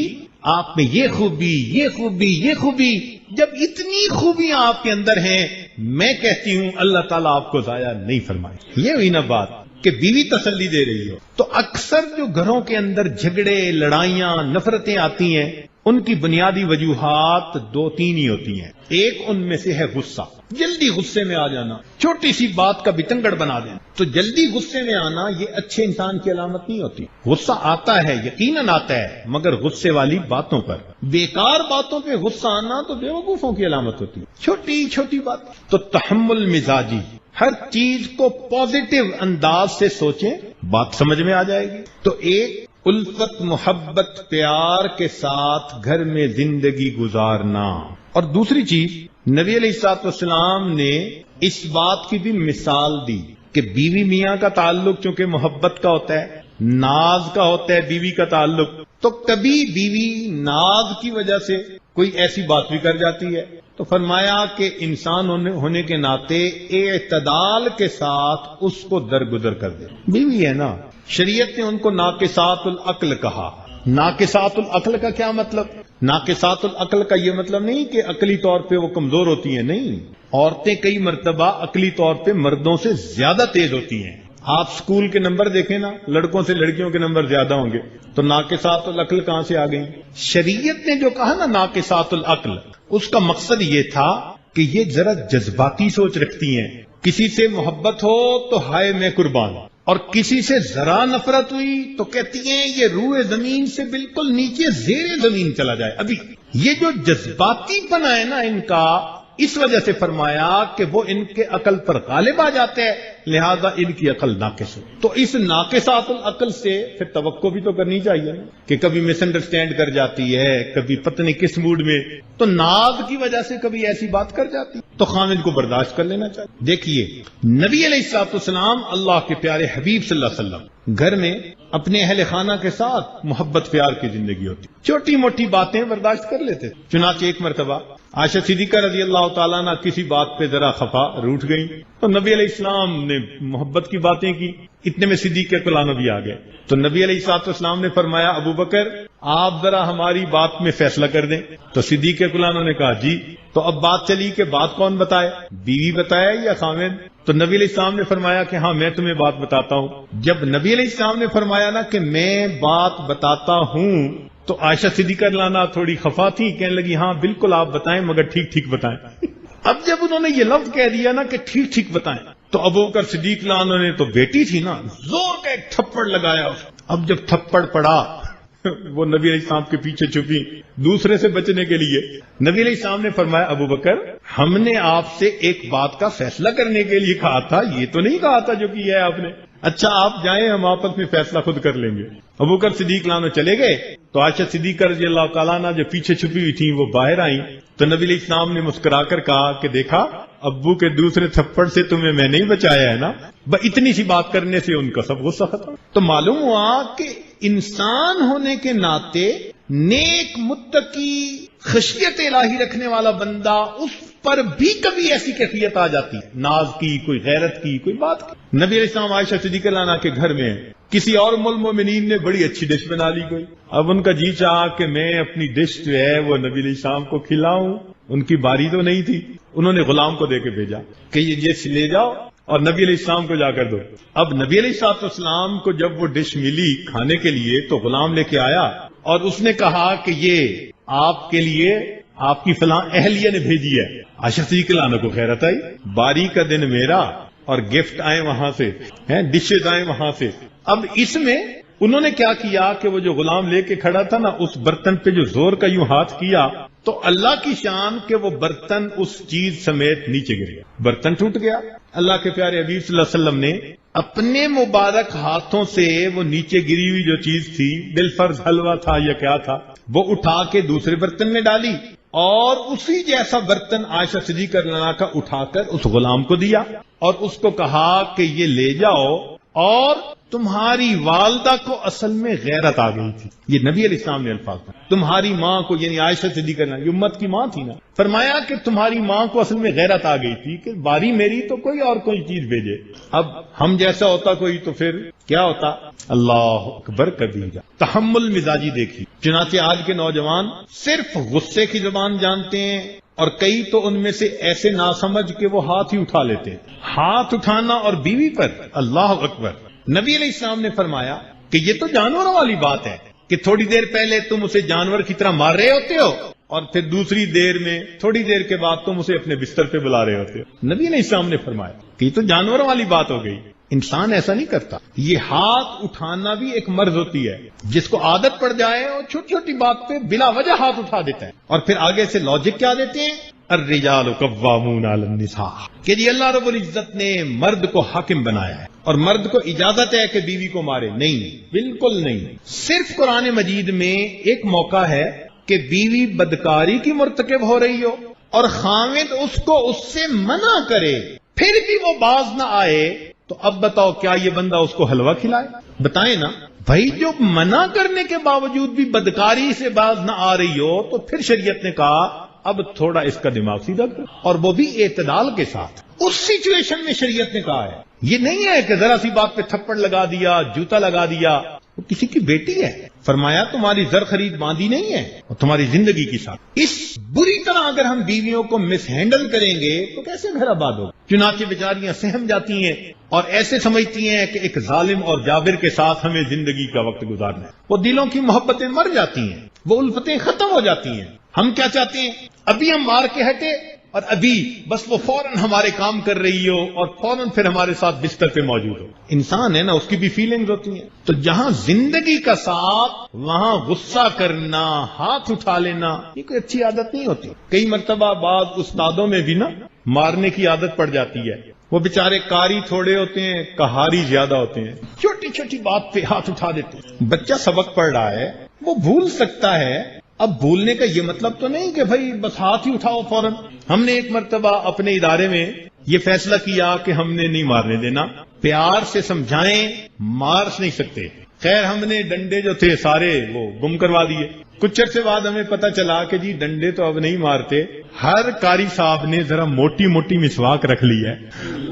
آپ میں یہ خوبی یہ خوبی یہ خوبی، جب اتنی خوبیاں آپ کے اندر ہیں، میں کہتی ہوں اللہ تعالیٰ آپ کو ضائع نہیں فرمائے. یہ ہوئی نا بات کہ بیوی تسلی دے رہی ہو. تو اکثر جو گھروں کے اندر جھگڑے، لڑائیاں، نفرتیں آتی ہیں، ان کی بنیادی وجوہات 2-3 ہی ہوتی ہیں. ایک ان میں سے ہے غصہ، جلدی غصے میں آ جانا، چھوٹی سی بات کا بتنگڑ بنا دینا. تو جلدی غصے میں آنا یہ اچھے انسان کی علامت نہیں ہوتی. غصہ آتا ہے، یقیناً آتا ہے، مگر غصے والی باتوں پر، بیکار باتوں پہ غصہ آنا تو بیوقوفوں کی علامت ہوتی ہے. چھوٹی چھوٹی بات. تو تحمل مزاجی، ہر چیز کو پازیٹو انداز سے سوچیں، بات سمجھ میں آ جائے گی. تو ایک الفت، محبت، پیار کے ساتھ گھر میں زندگی گزارنا. اور دوسری چیز، نبی علیہ الصلوۃ والسلام نے اس بات کی بھی مثال دی کہ بیوی میاں کا تعلق چونکہ محبت کا ہوتا ہے، ناز کا ہوتا ہے بیوی کا تعلق، تو کبھی بیوی ناز کی وجہ سے کوئی ایسی بات بھی کر جاتی ہے، تو فرمایا کہ انسان ہونے کے ناطے اعتدال کے ساتھ اس کو درگزر کر دے. بیوی ہے نا، شریعت نے ان کو ناقصات العقل کہا. ناقصات العقل کا کیا مطلب؟ ناقصات العقل کا یہ مطلب نہیں کہ عقلی طور پہ وہ کمزور ہوتی ہیں، نہیں. عورتیں کئی مرتبہ عقلی طور پہ مردوں سے زیادہ تیز ہوتی ہیں. آپ سکول کے نمبر دیکھیں نا، لڑکوں سے لڑکیوں کے نمبر زیادہ ہوں گے. تو ناقصات العقل کہاں سے آ گئی؟ شریعت نے جو کہا نا ناقصات العقل، اس کا مقصد یہ تھا کہ یہ ذرا جذباتی سوچ رکھتی ہیں. کسی سے محبت ہو تو ہائے میں قربان، اور کسی سے ذرا نفرت ہوئی تو کہتی ہیں یہ روئے زمین سے بالکل نیچے زیر زمین چلا جائے. ابھی یہ جو جذباتی پنا ہے نا ان کا، اس وجہ سے فرمایا کہ وہ ان کے عقل پر غالب آ جاتے ہیں، لہذا ان کی عقل ناقص ہو. تو اس ناقصات العقل سے پھر توقع بھی تو کرنی چاہیے کہ کبھی مس انڈرسٹینڈ کر جاتی ہے، کبھی پتہ نہیں کس موڈ میں، تو ناز کی وجہ سے کبھی ایسی بات کر جاتی، تو خامد کو برداشت کر لینا چاہیے. دیکھیے نبی علیہ الصلوۃ والسلام، اللہ کے پیارے حبیب صلی اللہ علیہ وسلم، گھر میں اپنے اہل خانہ کے ساتھ محبت پیار کی زندگی ہوتی، چھوٹی موٹی باتیں برداشت کر لیتے. چنانچہ ایک مرتبہ عائشہ صدیقہ رضی اللہ تعالیٰ عنہ کسی بات پہ ذرا خفا روٹھ گئی، تو نبی علیہ السلام نے محبت کی باتیں کی. اتنے میں صدیق کے کلانہ بھی آ گئے. تو نبی علیہ السلام نے فرمایا ابو بکر آپ ذرا ہماری بات میں فیصلہ کر دیں. تو صدیق کے کلانہ نے کہا جی. تو اب بات چلی کہ بات کون بتائے، بیوی بتائے یا خامد؟ تو نبی علیہ السلام نے فرمایا کہ ہاں میں تمہیں بات بتاتا ہوں. جب نبی علیہ السلام نے فرمایا نا کہ میں بات بتاتا ہوں، تو عائشہ صدیقہ لانا تھوڑی خفا تھی، کہنے لگی ہاں بالکل آپ بتائیں مگر ٹھیک ٹھیک بتائیں. اب جب انہوں نے یہ لفظ کہہ دیا نا کہ ٹھیک ٹھیک بتائیں، تو ابو بکر صدیق لانا نے تو بیٹی تھی نا، زور کا ایک تھپڑ لگایا. اب جب تھپڑ پڑا وہ نبی علیہ السلام کے پیچھے چھپی دوسرے سے بچنے کے لیے. نبی علیہ السلام نے فرمایا ابو بکر ہم نے آپ سے ایک بات کا فیصلہ کرنے کے لیے کہا تھا، یہ تو نہیں کہا تھا جو کیا ہے آپ نے. اچھا آپ جائیں، ہم آپس میں فیصلہ خود کر لیں گے. ابو بکر صدیق لانا چلے گئے. تو عائشہ صدیقہ رضی اللہ تعالیٰ عنہ جو پیچھے چھپی ہوئی تھی وہ باہر آئیں. تو نبی علیہ السلام نے مسکرا کر کہا کہ دیکھا ابو کے دوسرے تھپڑ سے تمہیں میں نہیں بچایا ہے نا، اتنی سی بات کرنے سے ان کا سب غصہ ختم. تو معلوم ہوا کہ انسان ہونے کے ناطے نیک، متقی، خشیت الہی رکھنے والا بندہ، اس پر بھی کبھی ایسی کیفیت آ جاتی ہے، ناز کی، کوئی غیرت کی، کوئی بات کی. نبی علیہ السلام عائشہ صدیقہ عنہا کے گھر میں کسی اور مومنین نے بڑی اچھی ڈش بنا لی کوئی. اب ان کا جی چاہا کہ میں اپنی ڈش جو ہے وہ نبی علیہ السلام کو کھلاؤں. ان کی باری تو نہیں تھی، انہوں نے غلام کو دے کے بھیجا کہ یہ ڈش لے جاؤ اور نبی علیہ السلام کو جا کر دو. اب نبی علیہ السلام کو جب وہ ڈش ملی کھانے کے لیے تو غلام لے کے آیا اور اس نے کہا کہ یہ آپ کے لیے آپ کی فلاں اہلیہ نے بھیجی ہے. عائشہ صدیقہ عنہا کو خیرت آئی، باری کا دن میرا اور گفٹ آئے وہاں سے، ڈشز آئے وہاں سے. اب اس میں انہوں نے کیا کیا کہ وہ جو غلام لے کے کھڑا تھا نا، اس برتن پہ جو زور کا یوں ہاتھ کیا تو اللہ کی شان کہ وہ برتن اس چیز سمیت نیچے گر گیا، برتن ٹوٹ گیا. اللہ کے پیارے حبیب صلی اللہ علیہ وسلم نے اپنے مبارک ہاتھوں سے وہ نیچے گری ہوئی جو چیز تھی، بالفرض حلوہ تھا یا کیا تھا، وہ اٹھا کے دوسرے برتن میں ڈالی اور اسی جیسا برتن عائشہ صدیقہ رضی اللہ عنہا کا اٹھا کر اس غلام کو دیا اور اس کو کہا کہ یہ لے جاؤ. اور تمہاری والدہ کو اصل میں غیرت آ گئی تھی. یہ نبی علیہ السلام نے الفاظ تھا. تمہاری ماں کو، یعنی عائشہ صدیقہ رضی اللہ عنہا، یہ امت کی ماں تھی نا، فرمایا کہ تمہاری ماں کو اصل میں غیرت آ گئی تھی کہ باری میری تو کوئی اور کوئی چیز بھیجے. اب ہم جیسا ہوتا کوئی تو پھر کیا ہوتا. اللہ اکبر کبیرہ. تحمل مزاجی دیکھی. چنانچہ آج کے نوجوان صرف غصے کی زبان جانتے ہیں اور کئی تو ان میں سے ایسے ناسمجھ کہ وہ ہاتھ ہی اٹھا لیتے ہیں. ہاتھ اٹھانا اور بیوی پر، اللہ اکبر. نبی علیہ السلام نے فرمایا کہ یہ تو جانوروں والی بات ہے کہ تھوڑی دیر پہلے تم اسے جانور کی طرح مار رہے ہوتے ہو اور پھر دوسری دیر میں تھوڑی دیر کے بعد تم اسے اپنے بستر پہ بلا رہے ہوتے ہو. نبی علیہ السلام نے فرمایا کہ یہ تو جانوروں والی بات ہو گئی. انسان ایسا نہیں کرتا. یہ ہاتھ اٹھانا بھی ایک مرض ہوتی ہے. جس کو عادت پڑ جائے اور چھوٹی چھوٹی بات پہ بلا وجہ ہاتھ اٹھا دیتا ہے اور پھر آگے سے لاجک کیا دیتے ہیں، الرجال قوامون علی النساء، کہ جی اللہ رب العزت نے مرد کو حاکم بنایا ہے اور مرد کو اجازت ہے کہ بیوی کو مارے. نہیں، بالکل نہیں. صرف قرآن مجید میں ایک موقع ہے کہ بیوی بدکاری کی مرتکب ہو رہی ہو اور خاوند اس کو اس سے منع کرے پھر بھی وہ باز نہ آئے، تو اب بتاؤ کیا یہ بندہ اس کو حلوہ کھلائے؟ بتائیں نا بھائی. جو منع کرنے کے باوجود بھی بدکاری سے باز نہ آ رہی ہو تو پھر شریعت نے کہا اب تھوڑا اس کا دماغ سیدھا کر، اور وہ بھی اعتدال کے ساتھ. اس سچویشن میں شریعت نے کہا ہے. یہ نہیں ہے کہ ذرا سی بات پہ تھپڑ لگا دیا، جوتا لگا دیا. وہ کسی کی بیٹی ہے. فرمایا تمہاری زر خرید باندھی نہیں ہے اور تمہاری زندگی کے ساتھ. اس بری طرح اگر ہم بیویوں کو مس ہینڈل کریں گے تو کیسے گھر آباد ہوگا؟ چنانچہ بیچاریاں سہم جاتی ہیں اور ایسے سمجھتی ہیں کہ ایک ظالم اور جابر کے ساتھ ہمیں زندگی کا وقت گزارنا ہے. وہ دلوں کی محبتیں مر جاتی ہیں، وہ الفتیں ختم ہو جاتی ہیں. ہم کیا چاہتے ہیں؟ ابھی ہم مار کے ہٹے اور ابھی بس وہ فوراً ہمارے کام کر رہی ہو اور فوراً پھر ہمارے ساتھ بستر پہ موجود ہو. انسان ہے نا، اس کی بھی فیلنگز ہوتی ہیں. تو جہاں زندگی کا ساتھ وہاں غصہ کرنا، ہاتھ اٹھا لینا، یہ کوئی اچھی عادت نہیں ہوتی. کئی مرتبہ بعض استادوں میں بھی نا مارنے کی عادت پڑ جاتی ہے. وہ بیچارے قاری تھوڑے ہوتے ہیں، کہاری زیادہ ہوتے ہیں. چھوٹی چھوٹی بات پہ ہاتھ اٹھا دیتے ہیں. بچہ سبق پڑھ رہا ہے، وہ بھول سکتا ہے. اب بھولنے کا یہ مطلب تو نہیں کہ بھائی بس ہاتھ ہی اٹھاؤ فوراً. ہم نے ایک مرتبہ اپنے ادارے میں یہ فیصلہ کیا کہ ہم نے نہیں مارنے دینا. پیار سے سمجھائیں، مار نہیں سکتے. خیر ہم نے ڈنڈے جو تھے سارے وہ گم کروا دیے. کچھ عرصے بعد ہمیں پتا چلا کہ جی ڈنڈے تو اب نہیں مارتے. ہر قاری صاحب نے ذرا موٹی موٹی مسواک رکھ لی ہے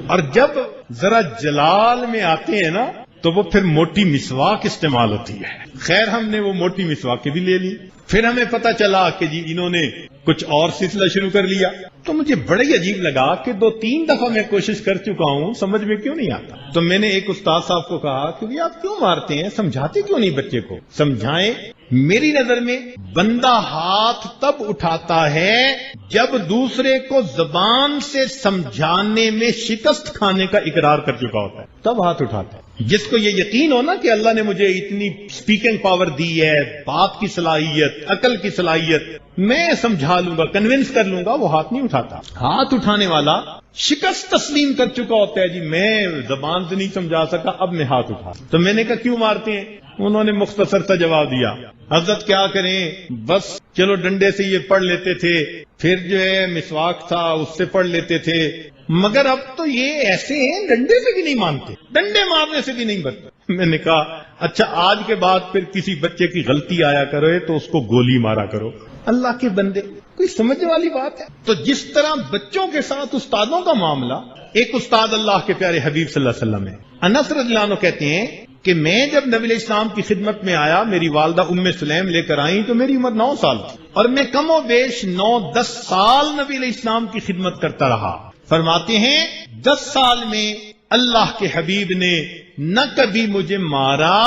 اور جب ذرا جلال میں آتے ہیں نا تو وہ پھر موٹی مسواک استعمال ہوتی ہے. خیر ہم نے وہ موٹی مسواک بھی لے لی. پھر ہمیں پتا چلا کہ جی انہوں نے کچھ اور سلسلہ شروع کر لیا. تو مجھے بڑا ہی عجیب لگا کہ 2-3 دفعہ میں کوشش کر چکا ہوں، سمجھ میں کیوں نہیں آتا. تو میں نے ایک استاد صاحب کو کہا کہ بھئی آپ کیوں مارتے ہیں، سمجھاتے کیوں نہیں بچے کو؟ سمجھائیں. میری نظر میں بندہ ہاتھ تب اٹھاتا ہے جب دوسرے کو زبان سے سمجھانے میں شکست کھانے کا اقرار کر چکا ہوتا ہے، تب ہاتھ اٹھاتا ہے. جس کو یہ یقین ہو نا کہ اللہ نے مجھے اتنی سپیکنگ پاور دی ہے، بات کی صلاحیت، عقل کی صلاحیت، میں سمجھا لوں گا، کنونس کر لوں گا، وہ ہاتھ نہیں اٹھاتا. ہاتھ اٹھانے والا شکست تسلیم کر چکا ہوتا ہے. جی میں زبان سے نہیں سمجھا سکا، اب میں ہاتھ اٹھا. تو میں نے کہا کیوں مارتے ہیں؟ انہوں نے مختصر سا جواب دیا، حضرت کیا کریں، بس چلو ڈنڈے سے یہ پڑھ لیتے تھے، پھر جو ہے مسواک تھا اس سے پڑھ لیتے تھے، مگر اب تو یہ ایسے ہیں ڈنڈے سے بھی نہیں مانتے، ڈنڈے مارنے سے بھی نہیں بچتے. میں نے کہا اچھا آج کے بعد پھر کسی بچے کی غلطی آیا کرے تو اس کو گولی مارا کرو. اللہ کے بندے، کوئی سمجھنے والی بات ہے. تو جس طرح بچوں کے ساتھ استادوں کا معاملہ، ایک استاد اللہ کے پیارے حبیب صلی اللہ علیہ وسلم ہے. انس رضی اللہ عنہ کہتے ہیں کہ میں جب نبی علیہ السلام کی خدمت میں آیا، میری والدہ ام سلیم لے کر آئیں تو میری عمر 9 سال تھی اور میں کم و بیش 9-10 سال نبی علیہ السلام کی خدمت کرتا رہا. فرماتے ہیں 10 سال میں اللہ کے حبیب نے نہ کبھی مجھے مارا،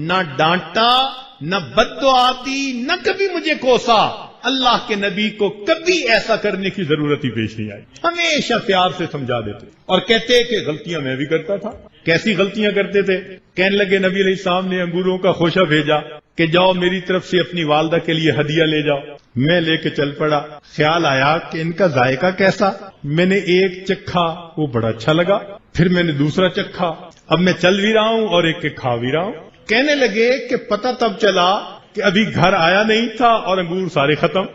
نہ ڈانٹا، نہ بددعا دی، نہ کبھی مجھے کوسا. اللہ کے نبی کو کبھی ایسا کرنے کی ضرورت ہی پیش نہیں آئی. ہمیشہ پیار سے سمجھا دیتے اور کہتے کہ غلطیاں میں بھی کرتا تھا. کیسی غلطیاں کرتے تھے؟ کہنے لگے نبی علیہ السلام نے انگوروں کا خوشہ بھیجا، کہ جاؤ میری طرف سے اپنی والدہ کے لیے ہدیہ لے جاؤ. میں لے کے چل پڑا. خیال آیا کہ ان کا ذائقہ کیسا. میں نے ایک چکھا, وہ بڑا اچھا لگا. پھر میں نے دوسرا چکھا. اب میں چل بھی رہا ہوں اور ایک کھا بھی رہا ہوں. کہنے لگے کہ پتہ تب چلا کہ ابھی گھر آیا نہیں تھا اور انگور سارے ختم.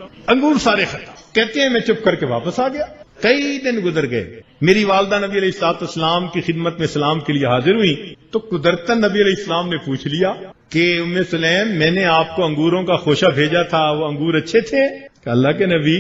کہتے ہیں میں چپ کر کے واپس آ گیا. کئی دن گزر گئے. میری والدہ نبی علیہ الصلوۃ والسلام کی خدمت میں سلام کے لیے حاضر ہوئی تو قدرتاً نبی علیہ السلام نے پوچھ لیا کہ ام سلیم میں نے آپ کو انگوروں کا خوشہ بھیجا تھا, وہ انگور اچھے تھے؟ کہ اللہ کے نبی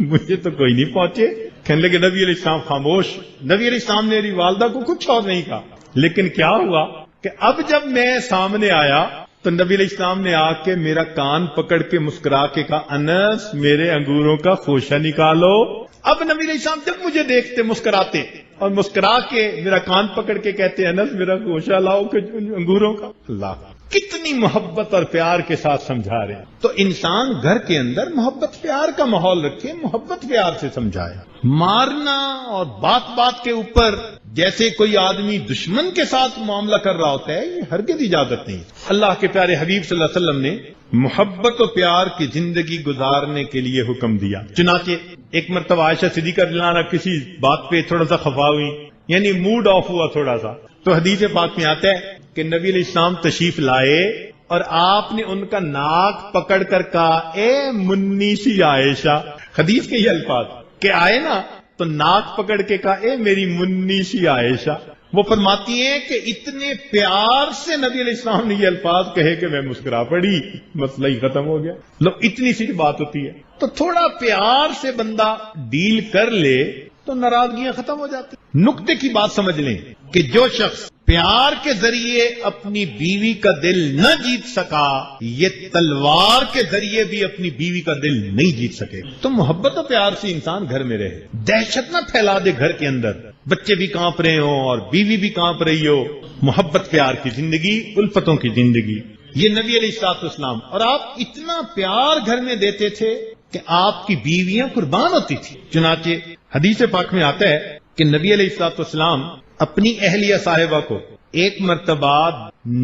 مجھے تو کوئی نہیں پہنچے. کہنے لگے نبی علیہ السلام خاموش. نبی علیہ السلام نے میری والدہ کو کچھ اور نہیں کہا. لیکن کیا ہوا کہ اب جب میں سامنے آیا تو نبی علیہ السلام نے آ کے میرا کان پکڑ کے مسکرا کے کہا انس میرے انگوروں کا خوشہ نکالو. اب نبی علیہ السلام جب مجھے دیکھتے مسکراتے اور مسکرا کے میرا کان پکڑ کے کہتے انس میرا خوشہ لاؤ کہ انگوروں کا. اللہ کتنی محبت اور پیار کے ساتھ سمجھا رہے ہیں. تو انسان گھر کے اندر محبت پیار کا ماحول رکھے, محبت پیار سے سمجھائے. مارنا اور بات بات کے اوپر جیسے کوئی آدمی دشمن کے ساتھ معاملہ کر رہا ہوتا ہے, یہ ہرگز اجازت نہیں. اللہ کے پیارے حبیب صلی اللہ علیہ وسلم نے محبت و پیار کی زندگی گزارنے کے لیے حکم دیا. چنانچہ ایک مرتبہ عائشہ صدیقہ رضی اللہ عنہا کسی بات پہ تھوڑا سا خفا ہوئی, یعنی موڈ آف ہوا تھوڑا سا, تو حدیث پاک میں آتا ہے کہ نبی علیہ السلام تشریف لائے اور آپ نے ان کا ناک پکڑ کر کہا اے منی سی عائشہ. حدیث کے یہ الفاظ کہ آئے نا تو ناک پکڑ کے کہا اے میری منی سی عائشہ. وہ فرماتی ہیں کہ اتنے پیار سے نبی علیہ السلام نے یہ الفاظ کہے کہ میں مسکرا پڑی, مسئلہ ہی ختم ہو گیا. لو اتنی سی بات ہوتی ہے. تو تھوڑا پیار سے بندہ ڈیل کر لے تو ناراضگیاں ختم ہو جاتی. نقطے کی بات سمجھ لیں کہ جو شخص پیار کے ذریعے اپنی بیوی کا دل نہ جیت سکا, یہ تلوار کے ذریعے بھی اپنی بیوی کا دل نہیں جیت سکے. تو محبت و پیار سے انسان گھر میں رہے, دہشت نہ پھیلا دے گھر کے اندر, بچے بھی کانپ رہے ہوں اور بیوی بھی کانپ رہی ہو. محبت پیار کی زندگی, الفتوں کی زندگی, یہ نبی علیہ الصلوۃ والسلام. اور آپ اتنا پیار گھر میں دیتے تھے کہ آپ کی بیویاں قربان ہوتی تھی. چنانچہ حدیث پاک میں آتا ہے کہ نبی علیہ الصلوۃ والسلام اپنی اہلیہ صاحبہ کو ایک مرتبہ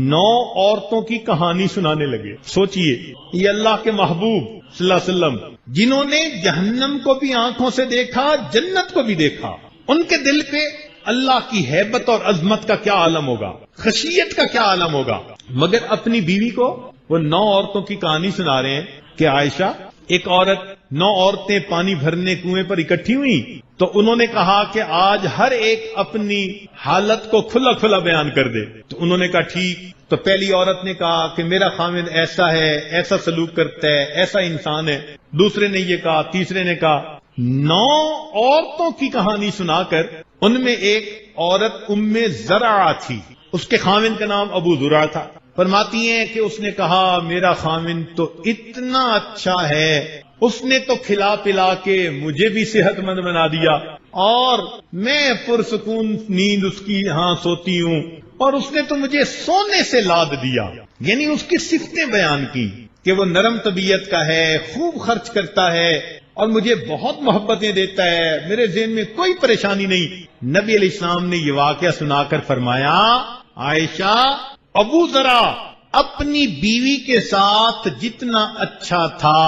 9 عورتوں کی کہانی سنانے لگے. سوچئے یہ اللہ کے محبوب صلی اللہ علیہ وسلم جنہوں نے جہنم کو بھی آنکھوں سے دیکھا, جنت کو بھی دیکھا, ان کے دل پہ اللہ کی ہیبت اور عظمت کا کیا عالم ہوگا, خشیت کا کیا عالم ہوگا, مگر اپنی بیوی کو وہ 9 عورتوں کی کہانی سنا رہے ہیں کہ عائشہ ایک عورت 9 عورتیں پانی بھرنے کنویں پر اکٹھی ہوئی تو انہوں نے کہا کہ آج ہر ایک اپنی حالت کو کھلا کھلا بیان کر دے. تو انہوں نے کہا ٹھیک. تو پہلی عورت نے کہا کہ میرا خاوند ایسا ہے, ایسا سلوک کرتا ہے, ایسا انسان ہے. دوسرے نے یہ کہا, تیسرے نے کہا. 9 عورتوں کی کہانی سنا کر ان میں ایک عورت ام زرع تھی, اس کے خاوند کا نام ابو زرع تھا. فرماتی ہیں کہ اس نے کہا میرا خاوند تو اتنا اچھا ہے, اس نے تو کھلا پلا کے مجھے بھی صحت مند بنا دیا اور میں پرسکون نیند اس کی یہاں سوتی ہوں, اور اس نے تو مجھے سونے سے لاد دیا. یعنی اس کی صفتیں بیان کی کہ وہ نرم طبیعت کا ہے, خوب خرچ کرتا ہے اور مجھے بہت محبتیں دیتا ہے, میرے ذہن میں کوئی پریشانی نہیں. نبی علیہ السلام نے یہ واقعہ سنا کر فرمایا عائشہ ابو ذرا اپنی بیوی کے ساتھ جتنا اچھا تھا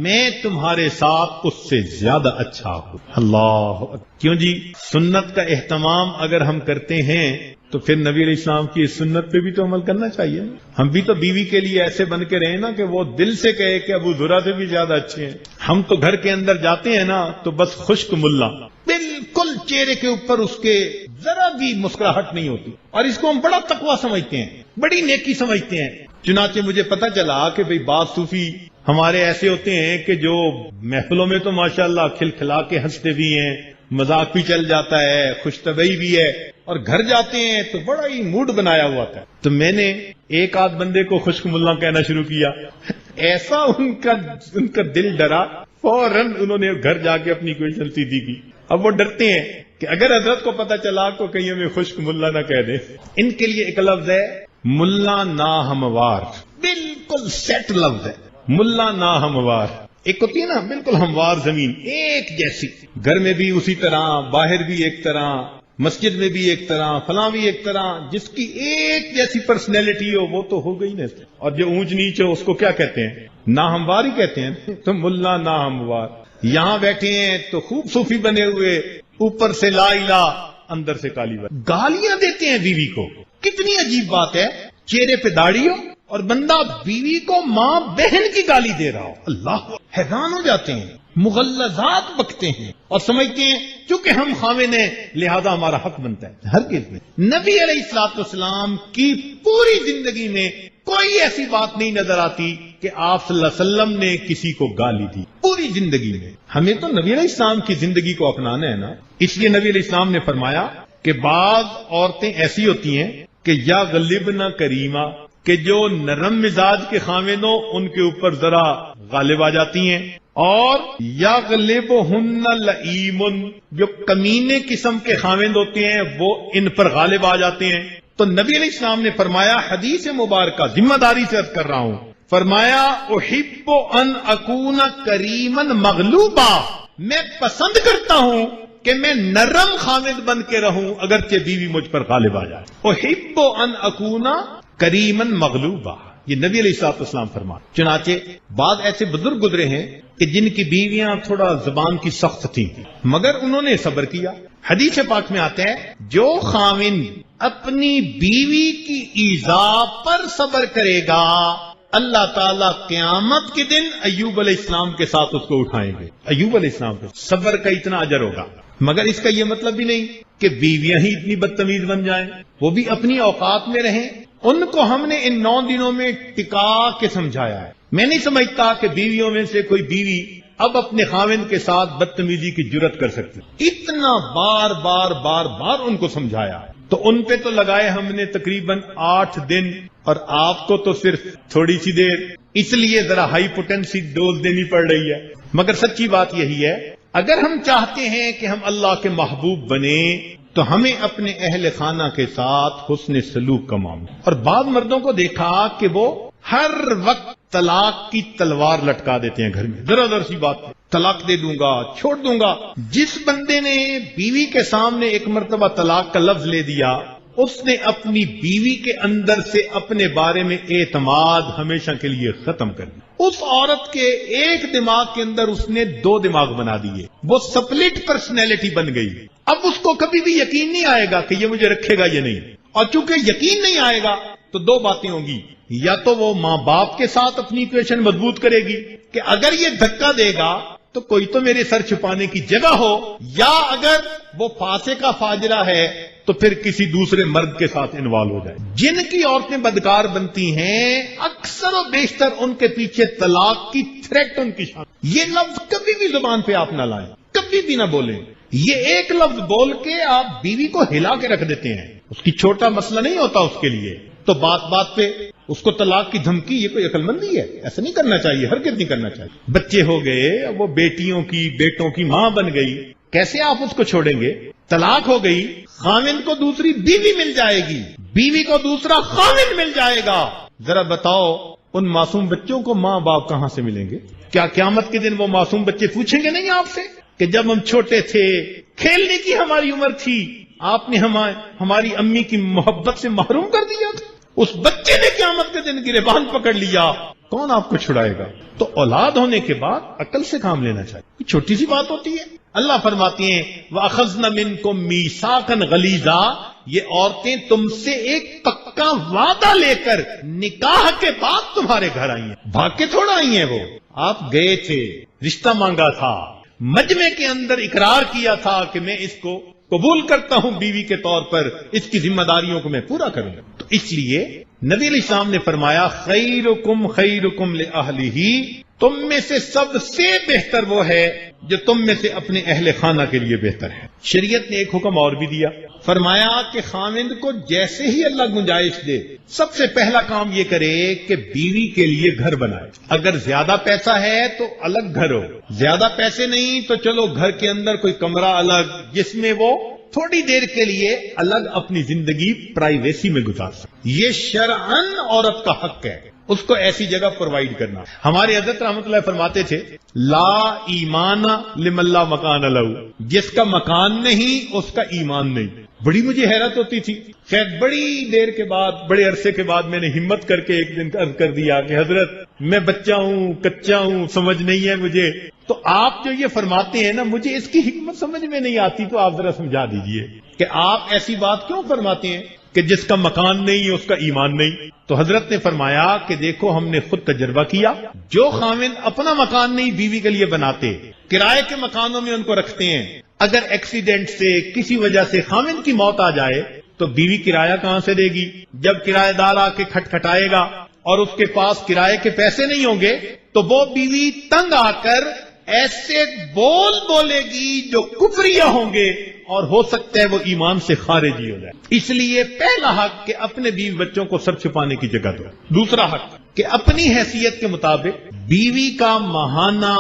میں تمہارے ساتھ اس سے زیادہ اچھا ہوں. اللہ کیوں جی, سنت کا اہتمام اگر ہم کرتے ہیں تو پھر نبی علیہ السلام کی اس سنت پہ بھی تو عمل کرنا چاہیے. ہم بھی تو بیوی کے لیے ایسے بن کے رہے نا کہ وہ دل سے کہے کہ ابو ذرا سے بھی زیادہ اچھے ہیں. ہم تو گھر کے اندر جاتے ہیں نا تو بس خشک ملا, بالکل چہرے کے اوپر اس کے ذرا بھی مسکراہٹ نہیں ہوتی, اور اس کو ہم بڑا تقویٰ سمجھتے ہیں, بڑی نیکی سمجھتے ہیں. چنانچہ مجھے پتا چلا کہ بھئی بعض صوفی ہمارے ایسے ہوتے ہیں کہ جو محفلوں میں تو ماشاءاللہ کھلکھلا کے ہنستے بھی ہیں, مذاق بھی چل جاتا ہے, خوش طبعی بھی ہے, اور گھر جاتے ہیں تو بڑا ہی موڈ بنایا ہوا تھا. تو میں نے ایک آدھ بندے کو خشک ملا کہنا شروع کیا, ایسا ان کا دل ڈرا, فوراً انہوں نے گھر جا کے اپنی کوئیشن سیدھی کی. اب وہ ڈرتے ہیں کہ اگر حضرت کو پتا چلا تو کہیں ہمیں خشک ملا نہ کہہ دیں. ان کے لیے ایک لفظ ہے ملا نا ہموار, بالکل سیٹ لفظ ہے ملا نا ہموار. ایک ہوتی ہے نا بالکل ہموار زمین ایک جیسی, گھر میں بھی اسی طرح, باہر بھی ایک طرح, مسجد میں بھی ایک طرح، فلاں بھی ایک طرح، جس کی ایک جیسی پرسنالٹی ہو وہ تو ہو گئی نا. اور جو اونچ نیچ ہو اس کو کیا کہتے ہیں؟ ناہموار ہی کہتے ہیں. تو ملا ناہموار یہاں بیٹھے ہیں تو خوب صوفی بنے ہوئے، اوپر سے لا الہ اندر سے کالی بات، گالیاں دیتے ہیں بیوی کو. کتنی عجیب بات ہے، چہرے پہ داڑھی ہو اور بندہ بیوی کو ماں بہن کی گالی دے رہا ہو. اللہ، حیران ہو جاتے ہیں، مغلظات بکتے ہیں اور سمجھتے ہیں چونکہ ہم خاوند ہیں لہذا ہمارا حق بنتا ہے. ہرگز نہیں. نبی علیہ الصلوۃ والسلام کی پوری زندگی میں کوئی ایسی بات نہیں نظر آتی کہ آپ صلی اللہ علیہ وسلم نے کسی کو گالی دی. پوری زندگی میں. ہمیں تو نبی علیہ السلام کی زندگی کو اپنانا ہے نا. اس لیے نبی علیہ السلام نے فرمایا کہ بعض عورتیں ایسی ہوتی ہیں کہ یا غلبنا کریمہ، کہ جو نرم مزاج کے خاوند ہوں ان کے اوپر ذرا غالب آ جاتی ہیں، اور یا غلبہن لئیم، جو کمینے قسم کے خاوند ہوتے ہیں وہ ان پر غالب آ جاتے ہیں. تو نبی علیہ السلام نے فرمایا، حدیث مبارکہ ذمہ داری سے عرض کر رہا ہوں، فرمایا احب ان اکون کریما مغلوبا، میں پسند کرتا ہوں کہ میں نرم خاوند بن کے رہوں اگرچہ بیوی مجھ پر غالب آ جائے. احب ان اکون کریما مغلوبا، یہ نبی علیہ الصلوۃ والسلام فرمان. چنانچہ بعض ایسے بزرگ گزرے ہیں کہ جن کی بیویاں تھوڑا زبان کی سخت تھیں مگر انہوں نے صبر کیا. حدیث پاک میں آتا ہے جو خاوند اپنی بیوی کی ایذا پر صبر کرے گا اللہ تعالیٰ قیامت کے دن ایوب علیہ السلام کے ساتھ اس کو اٹھائیں گے. ایوب علیہ السلام کو صبر کا اتنا اجر ہوگا. مگر اس کا یہ مطلب بھی نہیں کہ بیویاں ہی اتنی بدتمیز بن جائیں، وہ بھی اپنی اوقات میں رہیں. ان کو ہم نے ان 9 دنوں میں ٹکا کے سمجھایا ہے. میں نہیں سمجھتا کہ بیویوں میں سے کوئی بیوی اب اپنے خاوند کے ساتھ بدتمیزی کی جرت کر سکتی. اتنا بار بار بار بار ان کو سمجھایا ہے. تو ان پہ تو لگائے ہم نے تقریباً 8 دن، اور آپ کو تو صرف تھوڑی سی دیر، اس لیے ذرا ہائی پوٹینسی ڈوز دینی پڑ رہی ہے. مگر سچی بات یہی ہے، اگر ہم چاہتے ہیں کہ ہم اللہ کے محبوب بنیں تو ہمیں اپنے اہل خانہ کے ساتھ حسن سلوک کا معاملہ. اور بعض مردوں کو دیکھا کہ وہ ہر وقت طلاق کی تلوار لٹکا دیتے ہیں گھر میں. ذرا ذرا سی بات ہے طلاق دے دوں گا، چھوڑ دوں گا. جس بندے نے بیوی کے سامنے ایک مرتبہ طلاق کا لفظ لے دیا، اس نے اپنی بیوی کے اندر سے اپنے بارے میں اعتماد ہمیشہ کے لیے ختم کر دیا. اس عورت کے ایک دماغ کے اندر اس نے 2 دماغ بنا دیے، وہ سپلٹ پرسنالٹی بن گئی. اب اس کو کبھی بھی یقین نہیں آئے گا کہ یہ مجھے رکھے گا یا نہیں. اور چونکہ یقین نہیں آئے گا تو 2 باتیں ہوں گی، یا تو وہ ماں باپ کے ساتھ اپنی ایکویشن مضبوط کرے گی کہ اگر یہ دھکا دے گا تو کوئی تو میرے سر چھپانے کی جگہ ہو، یا اگر وہ فاسقہ فاجرہ ہے تو پھر کسی دوسرے مرد کے ساتھ انوالو ہو جائے. جن کی عورتیں بدکار بنتی ہیں اکثر و بیشتر ان کے پیچھے طلاق کی تھریٹ ان کی شان. یہ لفظ کبھی بھی زبان پہ آپ نہ لائیں، کبھی بھی نہ بولیں. یہ ایک لفظ بول کے آپ بیوی کو ہلا کے رکھ دیتے ہیں. اس کی چھوٹا مسئلہ نہیں ہوتا اس کے لیے، تو بات بات پہ اس کو طلاق کی دھمکی، یہ کوئی عقل مندی ہے؟ ایسا نہیں کرنا چاہیے، ہرگز نہیں کرنا چاہیے. بچے ہو گئے، وہ بیٹیوں کی بیٹوں کی ماں بن گئی، کیسے آپ اس کو چھوڑیں گے؟ طلاق ہو گئی، خاوند کو دوسری بیوی مل جائے گی، بیوی کو دوسرا خاوند مل جائے گا. ذرا بتاؤ ان معصوم بچوں کو ماں باپ کہاں سے ملیں گے؟ کیا قیامت کے دن وہ معصوم بچے پوچھیں گے نہیں آپ سے کہ جب ہم چھوٹے تھے، کھیلنے کی ہماری عمر تھی، آپ نے ہماری امی کی محبت سے محروم کر دیا تھا؟ اس بچے نے قیامت کے دن گریبان پکڑ لیا، کون آپ کو چھڑائے گا؟ تو اولاد ہونے کے بعد عقل سے کام لینا چاہیے. چھوٹی سی بات ہوتی ہے. اللہ فرماتی ہیں وَأَخَذْنَ مِنْكُمْ مِيثَاقًا غَلِيظًا، یہ عورتیں تم سے ایک پکا وعدہ لے کر نکاح کے بعد تمہارے گھر آئی ہیں. بھاگ کے تھوڑا آئی ہیں، وہ آپ گئے تھے، رشتہ مانگا تھا، مجمع کے اندر اقرار کیا تھا کہ میں اس کو قبول کرتا ہوں بیوی کے طور پر، اس کی ذمہ داریوں کو میں پورا کروں گا. تو اس لیے نبی علیہ السلام نے فرمایا خیرکم خیرکم لأہلہ، تم میں سے سب سے بہتر وہ ہے جو تم میں سے اپنے اہل خانہ کے لیے بہتر ہے. شریعت نے ایک حکم اور بھی دیا، فرمایا کہ خاوند کو جیسے ہی اللہ گنجائش دے سب سے پہلا کام یہ کرے کہ بیوی کے لیے گھر بنائے. اگر زیادہ پیسہ ہے تو الگ گھر ہو، زیادہ پیسے نہیں تو چلو گھر کے اندر کوئی کمرہ الگ جس میں وہ تھوڑی دیر کے لیے الگ اپنی زندگی پرائیویسی میں گزار سکے. یہ شرعاً عورت کا حق ہے. اس کو ایسی جگہ پرووائڈ کرنا. ہمارے حضرت رحمۃ اللہ فرماتے تھے لا ایمان لمن لا مکان لہ، جس کا مکان نہیں اس کا ایمان نہیں. بڑی مجھے حیرت ہوتی تھی. خیر بڑی دیر کے بعد، بڑے عرصے کے بعد میں نے ہمت کر کے ایک دن عرض کر دیا کہ حضرت میں بچہ ہوں، کچا ہوں، سمجھ نہیں ہے مجھے، تو آپ جو یہ فرماتے ہیں نا مجھے اس کی حکمت سمجھ میں نہیں آتی، تو آپ ذرا سمجھا دیجئے کہ آپ ایسی بات کیوں فرماتے ہیں کہ جس کا مکان نہیں اس کا ایمان نہیں. تو حضرت نے فرمایا کہ دیکھو ہم نے خود تجربہ کیا، جو خاوند اپنا مکان نہیں بیوی کے لیے بناتے، کرائے کے مکانوں میں ان کو رکھتے ہیں، اگر ایکسیڈنٹ سے کسی وجہ سے خاوند کی موت آ جائے تو بیوی کرایہ کہاں سے دے گی؟ جب کرایہ دار آ کے کھٹکھٹائے گا اور اس کے پاس کرائے کے پیسے نہیں ہوں گے تو وہ بیوی تنگ آ کر ایسے بول بولے گی جو کفریہ ہوں گے، اور ہو سکتا ہے وہ ایمان سے خارج ہی ہو جائے. اس لیے پہلا حق کہ اپنے بیوی بچوں کو سر چھپانے کی جگہ دو. دوسرا حق کہ اپنی حیثیت کے مطابق بیوی کا ماہانہ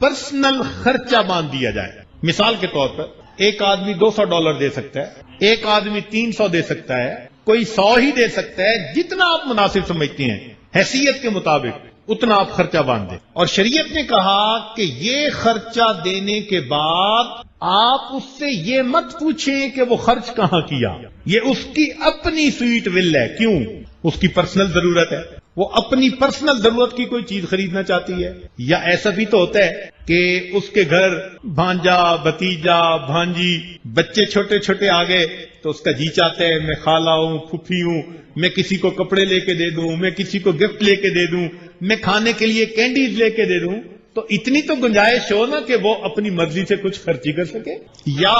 پرسنل خرچہ باندھ دیا جائے. مثال کے طور پر ایک آدمی $200 دے سکتا ہے، ایک آدمی 300 دے سکتا ہے، کوئی 100 ہی دے سکتا ہے، جتنا آپ مناسب سمجھتے ہیں حیثیت کے مطابق اتنا آپ خرچہ باندھ دیں. اور شریعت نے کہا کہ یہ خرچہ دینے کے بعد آپ اس سے یہ مت پوچھیں کہ وہ خرچ کہاں کیا، یہ اس کی اپنی سویٹ ول ہے. کیوں؟ اس کی پرسنل ضرورت ہے، وہ اپنی پرسنل ضرورت کی کوئی چیز خریدنا چاہتی ہے. یا ایسا بھی تو ہوتا ہے کہ اس کے گھر بھانجا، بھتیجا، بھانجی، بچے چھوٹے چھوٹے آ گئے تو اس کا جی چاہتا ہے میں خالہ ہوں، پھوپھی ہوں، میں کسی کو کپڑے لے کے دے دوں، میں کسی کو گفٹ لے کے دے دوں، میں کھانے کے لیے کینڈیز لے کے دے دوں. تو اتنی تو گنجائش ہو نا کہ وہ اپنی مرضی سے کچھ خرچی کر سکے. یا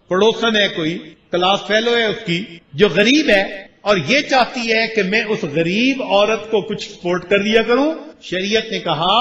پڑوسن ہے، کوئی کلاس فیلو ہے اس کی جو غریب ہے اور یہ چاہتی ہے کہ میں اس غریب عورت کو کچھ سپورٹ کر دیا کروں. شریعت نے کہا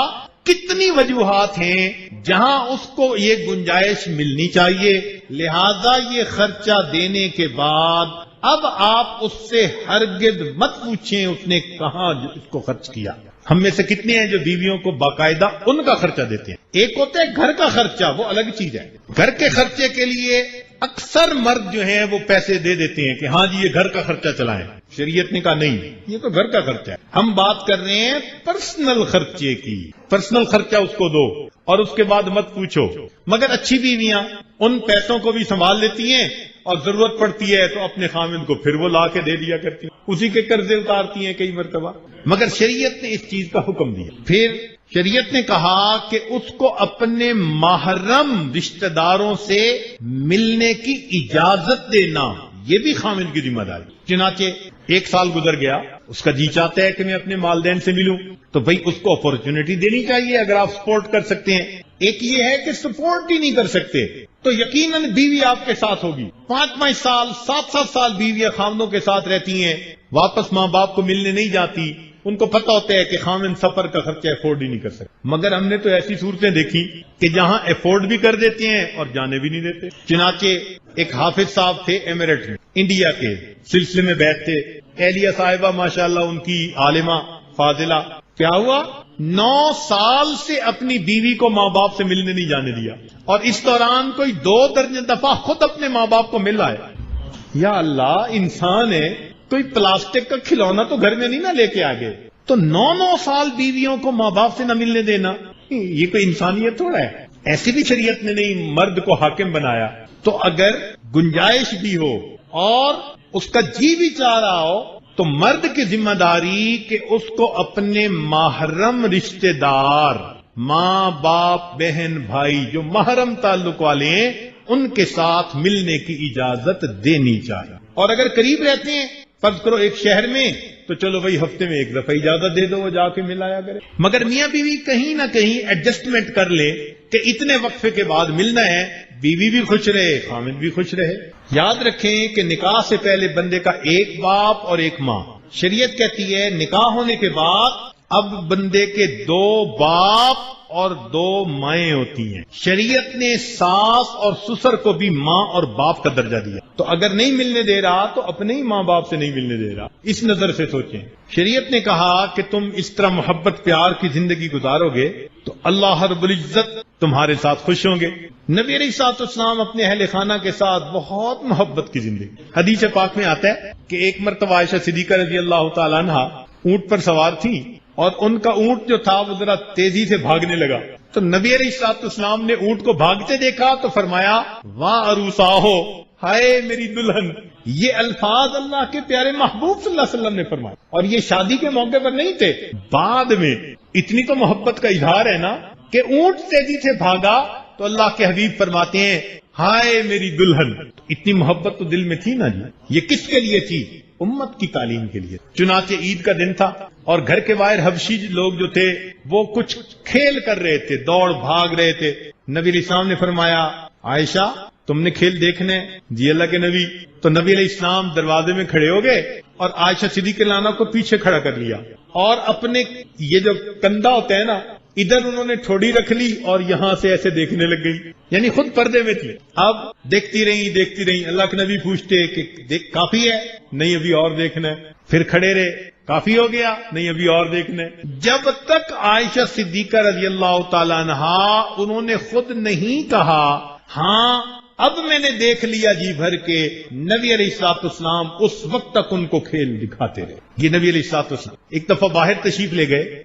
کتنی وجوہات ہیں جہاں اس کو یہ گنجائش ملنی چاہیے، لہذا یہ خرچہ دینے کے بعد اب آپ اس سے ہرگز مت پوچھیں اس نے کہاں اس کو خرچ کیا. ہم میں سے کتنے ہیں جو بیویوں کو باقاعدہ ان کا خرچہ دیتے ہیں؟ ایک ہوتا ہے گھر کا خرچہ، وہ الگ چیز ہے. گھر کے خرچے کے لیے اکثر مرد جو ہیں وہ پیسے دے دیتے ہیں کہ ہاں جی یہ گھر کا خرچہ چلائیں. شریعت نے کہا نہیں، یہ تو گھر کا خرچہ ہے. ہم بات کر رہے ہیں پرسنل خرچے کی. پرسنل خرچہ اس کو دو اور اس کے بعد مت پوچھو. مگر اچھی بیویاں ان پیسوں کو بھی سنبھال لیتی ہیں اور ضرورت پڑتی ہے تو اپنے خاوند کو پھر وہ لا کے دے دیا کرتی ہیں، اسی کے قرضے اتارتی ہیں کئی مرتبہ. مگر شریعت نے اس چیز کا حکم دیا. پھر شریعت نے کہا کہ اس کو اپنے محرم رشتہ داروں سے ملنے کی اجازت دینا، یہ بھی خاوند کی ذمہ داری. چنانچہ 1 سال گزر گیا، اس کا جی چاہتا ہے کہ میں اپنے والدین سے ملوں تو بھئی اس کو اپورچونٹی دینی چاہیے اگر آپ سپورٹ کر سکتے ہیں. ایک یہ ہے کہ سپورٹ ہی نہیں کر سکتے تو یقیناً بیوی آپ کے ساتھ ہوگی. 5 سال 7 سال بیویاں خاوندوں کے ساتھ رہتی ہیں، واپس ماں باپ کو ملنے نہیں جاتی. ان کو پتہ ہوتا ہے کہ خاوند سفر کا خرچہ افورڈ ہی نہیں کر سکتے. مگر ہم نے تو ایسی صورتیں دیکھی کہ جہاں افورڈ بھی کر دیتے ہیں اور جانے بھی نہیں دیتے. چنانچہ ایک حافظ صاحب تھے ایمریٹ میں، انڈیا کے، سلسلے میں بیٹھ تھے. اہلیہ صاحبہ ماشاءاللہ ان کی عالمہ فاضلہ. کیا ہوا؟ 9 سال سے اپنی بیوی کو ماں باپ سے ملنے نہیں جانے دیا اور اس دوران کوئی 2 درجن دفعہ خود اپنے ماں باپ کو مل آئے. یا اللہ، انسان ہے، کوئی پلاسٹک کا کھلونا تو گھر میں نہیں نہ لے کے آگے، تو 9 سال بیویوں کو ماں باپ سے نہ ملنے دینا، یہ کوئی انسانیت تھوڑا ہے. ایسی بھی شریعت نے نہیں مرد کو حاکم بنایا. تو اگر گنجائش بھی ہو اور اس کا جی بھی چاہ رہا ہو تو مرد کی ذمہ داری کہ اس کو اپنے محرم رشتہ دار، ماں باپ، بہن، بھائی جو محرم تعلق والے ہیں ان کے ساتھ ملنے کی اجازت دینی چاہیے. اور اگر قریب رہتے ہیں، فرض کرو ایک شہر میں، تو چلو بھائی ہفتے میں 1 دفعہ اجازت دے دو، وہ جا کے ملایا کرے. مگر میاں بیوی کہیں نہ کہیں ایڈجسٹمنٹ کر لے کہ اتنے وقفے کے بعد ملنا ہے، بیوی بھی خوش رہے، خاوند بھی خوش رہے. یاد رکھیں کہ نکاح سے پہلے بندے کا ایک باپ اور ایک ماں. شریعت کہتی ہے نکاح ہونے کے بعد اب بندے کے 2 باپ اور 2 مائیں ہوتی ہیں. شریعت نے ساس اور سسر کو بھی ماں اور باپ کا درجہ دیا. تو اگر نہیں ملنے دے رہا تو اپنے ہی ماں باپ سے نہیں ملنے دے رہا. اس نظر سے سوچیں. شریعت نے کہا کہ تم اس طرح محبت پیار کی زندگی گزارو گے تو اللہ رب العزت تمہارے ساتھ خوش ہوں گے. نبی علیہ الصلوۃ والسلام اپنے اہل خانہ کے ساتھ بہت محبت کی زندگی. حدیث پاک میں آتا ہے کہ ایک مرتبہ عائشہ صدیقہ رضی اللہ تعالیٰ عنہ اونٹ پر سوار تھی اور ان کا اونٹ جو تھا وہ ذرا تیزی سے بھاگنے لگا، تو نبی علیہ الصلوۃ والسلام نے اونٹ کو بھاگتے دیکھا تو فرمایا واہ عروسا ہو، ہائے میری دلہن۔ یہ الفاظ اللہ کے پیارے محبوب صلی اللہ علیہ وسلم نے فرمائے، اور یہ شادی کے موقع پر نہیں تھے، بعد میں۔ اتنی تو محبت کا اظہار ہے نا کہ اونٹ تیزی سے بھاگا تو اللہ کے حبیب فرماتے ہیں ہائے میری دلہن۔ اتنی محبت تو دل میں تھی نا جی۔ یہ کس کے لیے تھی؟ امت کی تعلیم کے لیے۔ چنانچہ عید کا دن تھا اور گھر کے باہر حبشی لوگ جو تھے وہ کچھ کھیل کر رہے تھے، دوڑ بھاگ رہے تھے۔ نبی علیہ السلام نے فرمایا عائشہ تم نے کھیل دیکھنے؟ جی اللہ کے نبی۔ تو نبی علیہ السلام دروازے میں کھڑے ہو گئے اور عائشہ صدیقہ رضی اللہ عنہا کو پیچھے کھڑا کر لیا، اور اپنے یہ جو کندھا ہوتا ہے نا ادھر انہوں نے ٹھوڑی رکھ لی اور یہاں سے ایسے دیکھنے لگ گئی، یعنی خود پردے میں تھی۔ اب دیکھتی رہی۔ اللہ کے نبی پوچھتے کہ کافی ہے؟ نہیں ابھی اور دیکھنا ہے۔ پھر کھڑے رہے، کافی ہو گیا؟ نہیں ابھی اور دیکھنا ہے۔ جب تک عائشہ صدیقہ رضی اللہ تعالی عنہا انہوں نے خود نہیں کہا ہاں اب میں نے دیکھ لیا جی بھر کے، نبی علیہ الصلوۃ والسلام اس وقت تک ان کو کھیل دکھاتے رہے۔ یہ نبی علیہ الصلوۃ والسلام ایک دفعہ باہر تشریف لے گئے